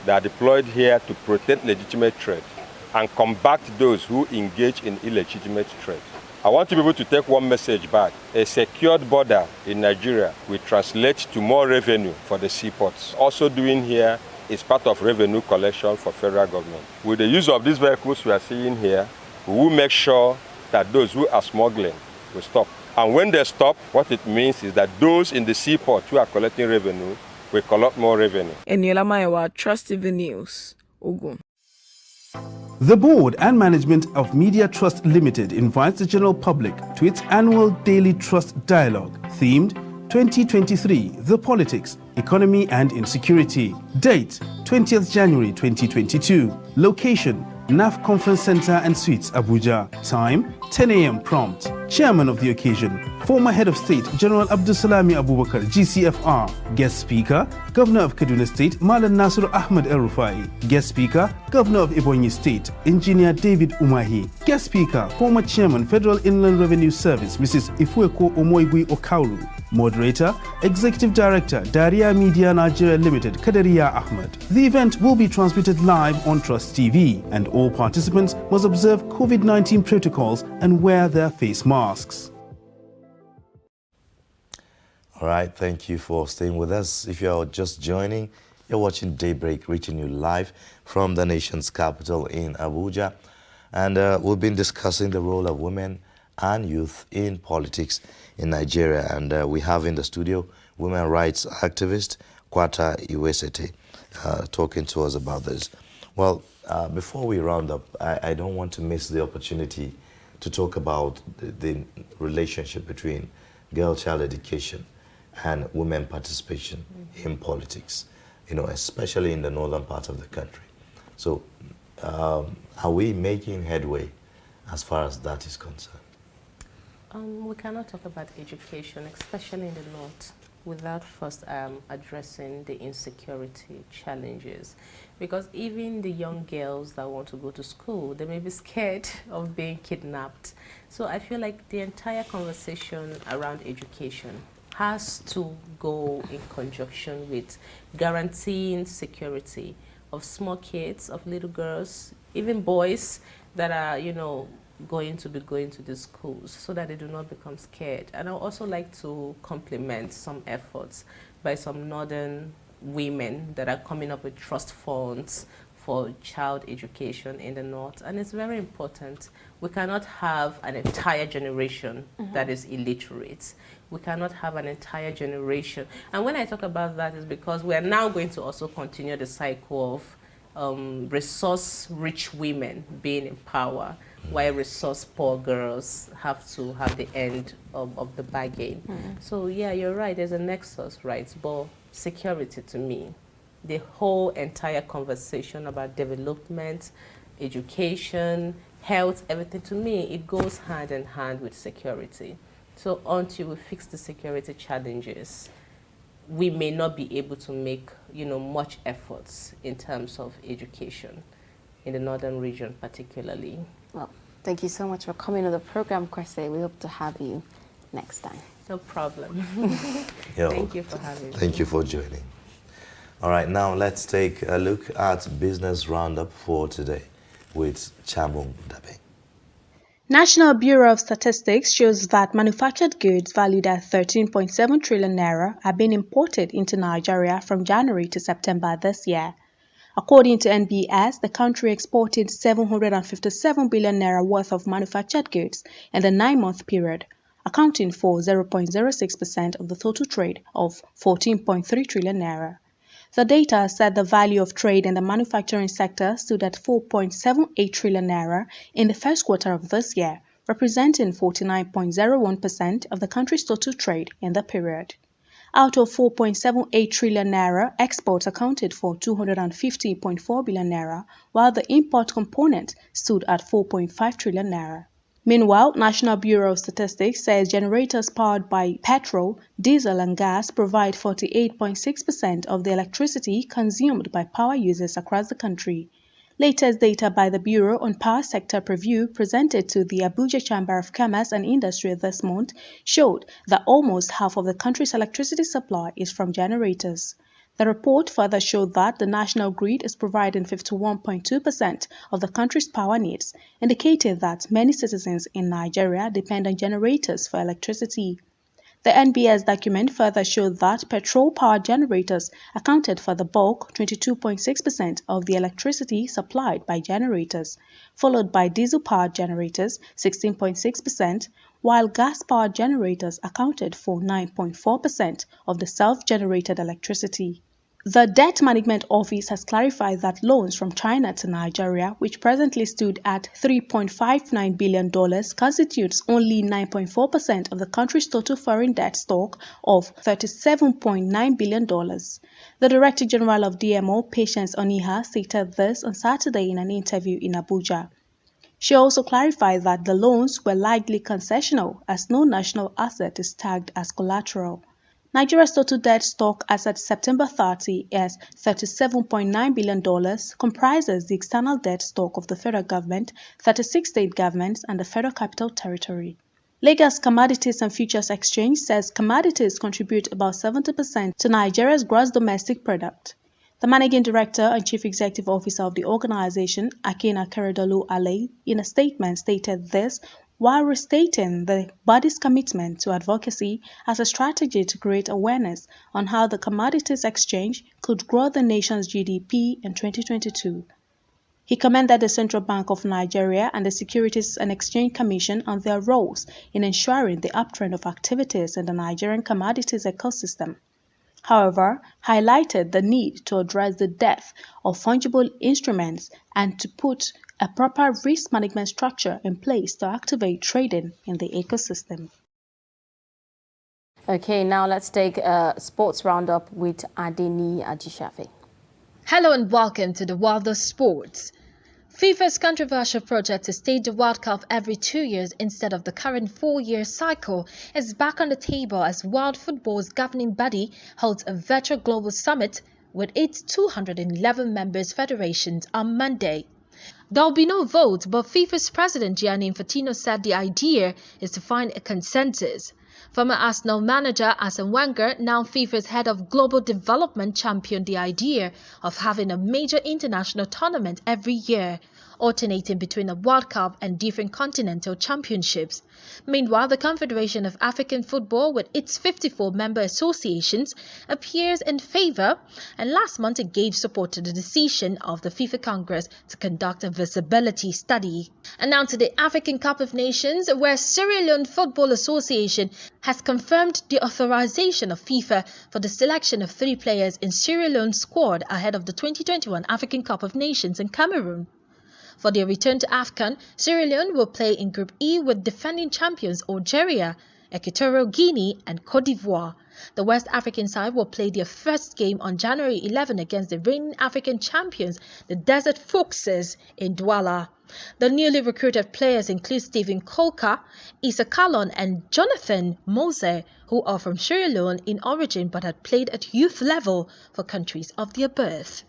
They are deployed here to protect legitimate trade and combat those who engage in illegitimate trade. I want to be able to take one message back. A secured border in Nigeria will translate to more revenue for the seaports. Also doing here is part of revenue collection for federal government. With the use of these vehicles we are seeing here, we will make sure that those who are smuggling will stop. And when they stop, what it means is that those in the seaport who are collecting revenue will collect more revenue. Eniola Maiwa, Trust TV News, Ogun. The board and management of Media Trust Limited invites the general public to its annual Daily Trust Dialogue, themed 2023, The Politics, Economy and Insecurity. Date, 20th January 2022. Location, NAF Conference Center and Suites, Abuja. Time, 10 a.m. prompt. Chairman of the occasion, former Head of State General Abdulsalami Abubakar, GCFR. Guest Speaker, Governor of Kaduna State Malam Nasiru Ahmed El-Rufai. Guest Speaker, Governor of Ebonyi State Engineer David Umahi. Guest Speaker, former Chairman Federal Inland Revenue Service Mrs. Ifueko Omoigui Okauru. Moderator, Executive Director, Daria Media Nigeria Limited, Kadaria Ahmed. The event will be transmitted live on Trust TV, and all participants must observe COVID-19 protocols and wear their face masks. All right, thank you for staying with us. If you're just joining, you're watching Daybreak, reaching you live from the nation's capital in Abuja. And we've been discussing the role of women and youth in politics in Nigeria. And we have in the studio women rights activist Kwata Iwesete talking to us about this. Well, before we round up, I don't want to miss the opportunity to talk about the relationship between girl-child education and women participation in politics, you know, especially in the northern part of the country. So are we making headway as far as that is concerned? We cannot talk about education, especially in the north, without first addressing the insecurity challenges. Because even the young girls that want to go to school, they may be scared of being kidnapped. So I feel like the entire conversation around education has to go in conjunction with guaranteeing security of small kids, of little girls, even boys that are, you know, going to the schools, so that they do not become scared. And I would also like to compliment some efforts by some northern women that are coming up with trust funds for child education in the north. And it's very important. We cannot have an entire generation that is illiterate. We cannot have an entire generation. And when I talk about that, is because we are now going to also continue the cycle of resource-rich women being in power, while resource-poor girls have to have the end of the bargain. So yeah, you're right, there's a nexus, right? But security, to me, the whole entire conversation about development, education, health, everything, to me, it goes hand in hand with security. So until we fix the security challenges, we may not be able to make, you know, much efforts in terms of education in the northern region particularly. Well, thank you so much for coming on the program, Kwesi. We hope to have you next time. No problem. Thank you for having me. Thank you for joining. All right, now let's take a look at Business Roundup for today with Chamung Dabe. National Bureau of Statistics shows that manufactured goods valued at 13.7 trillion naira are being imported into Nigeria from January to September this year. According to NBS, the country exported 757 billion naira worth of manufactured goods in the 9-month period, accounting for 0.06% of the total trade of 14.3 trillion naira. The data said the value of trade in the manufacturing sector stood at 4.78 trillion naira in the first quarter of this year, representing 49.01% of the country's total trade in the period. Out of 4.78 trillion naira, exports accounted for 250.4 billion naira, while the import component stood at 4.5 trillion naira. Meanwhile, National Bureau of Statistics says generators powered by petrol, diesel and gas provide 48.6% of the electricity consumed by power users across the country. Latest data by the Bureau on Power Sector Preview presented to the Abuja Chamber of Commerce and Industry this month showed that almost half of the country's electricity supply is from generators. The report further showed that the national grid is providing 51.2% of the country's power needs, indicating that many citizens in Nigeria depend on generators for electricity. The NBS document further showed that petrol-powered generators accounted for the bulk, 22.6% of the electricity supplied by generators, followed by diesel-powered generators, 16.6%, while gas-powered generators accounted for 9.4% of the self-generated electricity. The Debt Management Office has clarified that loans from China to Nigeria, which presently stood at $3.59 billion, constitutes only 9.4% of the country's total foreign debt stock of $37.9 billion. The Director General of DMO, Patience Oniha, stated this on Saturday in an interview in Abuja. She also clarified that the loans were largely concessional, as no national asset is tagged as collateral. Nigeria's total debt stock as at September 30 is $37.9 billion, comprises the external debt stock of the federal government, 36 state governments, and the Federal Capital Territory. Lagos Commodities and Futures Exchange says commodities contribute about 70% to Nigeria's gross domestic product. The Managing Director and Chief Executive Officer of the organization, Akin Akeredolu Ale, in a statement stated this while restating the body's commitment to advocacy as a strategy to create awareness on how the commodities exchange could grow the nation's GDP in 2022. He commended the Central Bank of Nigeria and the Securities and Exchange Commission on their roles in ensuring the uptrend of activities in the Nigerian commodities ecosystem. However, highlighted the need to address the dearth of fungible instruments and to put a proper risk management structure in place to activate trading in the ecosystem. Okay, now let's take a sports roundup with Adeni Ajishafe. Hello and welcome to the world of sports. FIFA's controversial project to stage the World Cup every 2 years instead of the current 4-year cycle is back on the table as World Football's governing body holds a virtual global summit with its 211 members federations on Monday. There will be no vote, but FIFA's president Gianni Infantino said the idea is to find a consensus. Former Arsenal manager Arsene Wenger, now FIFA's head of global development, championed the idea of having a major international tournament every year, alternating between a World Cup and different continental championships. Meanwhile, the Confederation of African Football, with its 54 member associations, appears in favor, and last month it gave support to the decision of the FIFA Congress to conduct a visibility study. And now to the African Cup of Nations, where Sierra Leone Football Association has confirmed the authorization of FIFA for the selection of 3 players in Sierra Leone's squad ahead of the 2021 African Cup of Nations in Cameroon. For their return to AFCON, Sierra Leone will play in Group E with defending champions Algeria, Equatorial Guinea and Côte d'Ivoire. The West African side will play their first game on January 11 against the reigning African champions, the Desert Foxes, in Douala. The newly recruited players include Stephen Kolka, Issa Kalon and Jonathan Mose, who are from Sierra Leone in origin but had played at youth level for countries of their birth.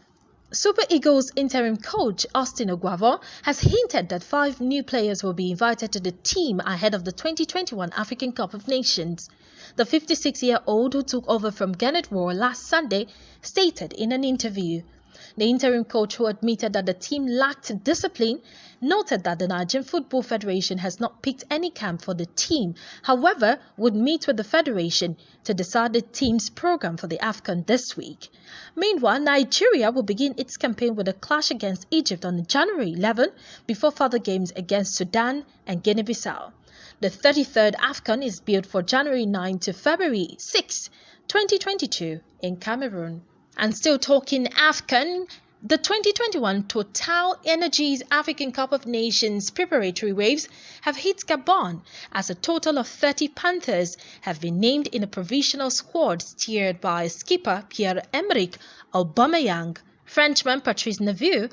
Super Eagles interim coach Austin Oguavo has hinted that 5 new players will be invited to the team ahead of the 2021 African Cup of Nations. The 56-year-old, who took over from Gennett Roar last Sunday, stated in an interview. The interim coach, who admitted that the team lacked discipline, noted that the Nigerian Football Federation has not picked any camp for the team, however, would meet with the federation to decide the team's program for the AFCON this week. Meanwhile, Nigeria will begin its campaign with a clash against Egypt on January 11 before further games against Sudan and Guinea-Bissau. The 33rd AFCON is billed for January 9 to February 6, 2022 in Cameroon. And still talking AFCON, the 2021 Total Energies African Cup of Nations preparatory waves have hit Gabon as a total of 30 Panthers have been named in a provisional squad steered by skipper Pierre-Emerick Aubameyang. Frenchman Patrice Neveu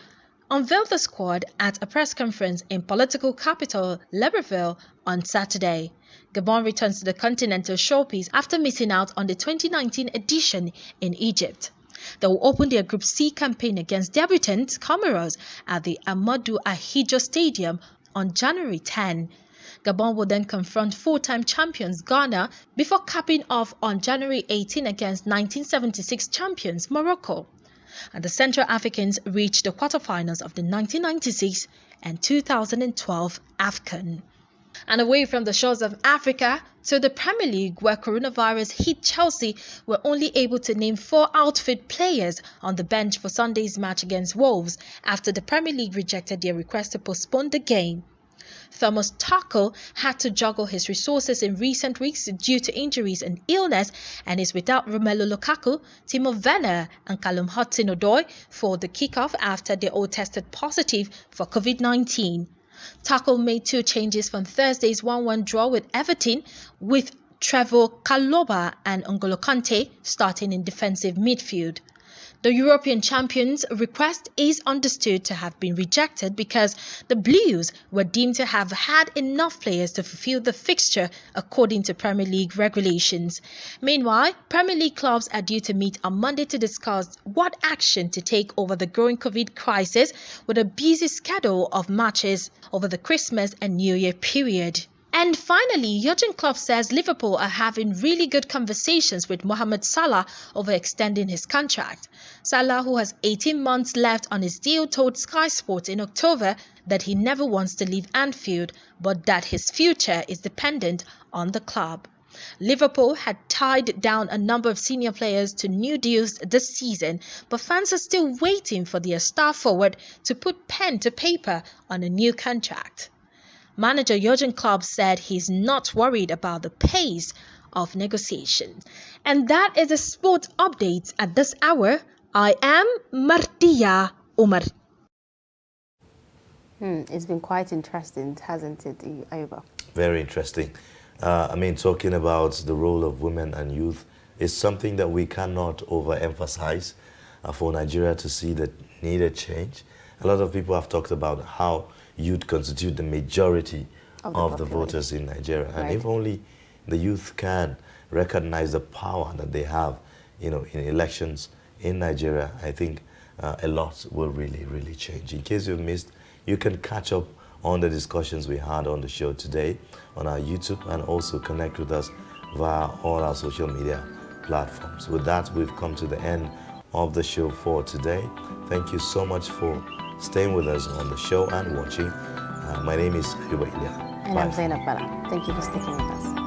unveiled the squad at a press conference in political capital Libreville on Saturday. Gabon returns to the continental showpiece after missing out on the 2019 edition in Egypt. They will open their Group C campaign against debutants Comoros at the Amadou Ahidjo Stadium on January 10. Gabon will then confront 4-time champions Ghana before capping off on January 18 against 1976 champions Morocco. And the Central Africans reached the quarterfinals of the 1996 and 2012 AFCON. And away from the shores of Africa to the Premier League, where coronavirus hit Chelsea, were only able to name 4 outfield players on the bench for Sunday's match against Wolves after the Premier League rejected their request to postpone the game. Thomas Tuchel had to juggle his resources in recent weeks due to injuries and illness and is without Romelu Lukaku, Timo Werner and Callum Hudson-Odoi for the kickoff after they all tested positive for COVID-19. Tuchel made 2 changes from Thursday's 1-1 draw with Everton, with Trevor Chalobah and N'Golo Kante starting in defensive midfield. The European champions' request is understood to have been rejected because the Blues were deemed to have had enough players to fulfill the fixture according to Premier League regulations. Meanwhile, Premier League clubs are due to meet on Monday to discuss what action to take over the growing COVID crisis with a busy schedule of matches over the Christmas and New Year period. And finally, Jurgen Klopp says Liverpool are having really good conversations with Mohamed Salah over extending his contract. Salah, who has 18 months left on his deal, told Sky Sports in October that he never wants to leave Anfield, but that his future is dependent on the club. Liverpool had tied down a number of senior players to new deals this season, but fans are still waiting for their star forward to put pen to paper on a new contract. Manager Jurgen Klopp said he's not worried about the pace of negotiations. And that is a sport update at this hour. I am Martia Umar. It's been quite interesting, hasn't it, Ayuba? Very interesting. I mean, talking about the role of women and youth is something that we cannot overemphasize for Nigeria to see the needed change. A lot of people have talked about how youth constitute the majority of the voters in Nigeria. And Right. if only the youth can recognize the power that they have, in elections in Nigeria, I think a lot will really, really change. In case you've missed, you can catch up on the discussions we had on the show today on our YouTube, and also connect with us via all our social media platforms. With that, we've come to the end of the show for today. Thank you so much for staying with us on the show and watching. My name is Ayuba Ilya. And I'm Zainab Bala. Thank you for sticking with us.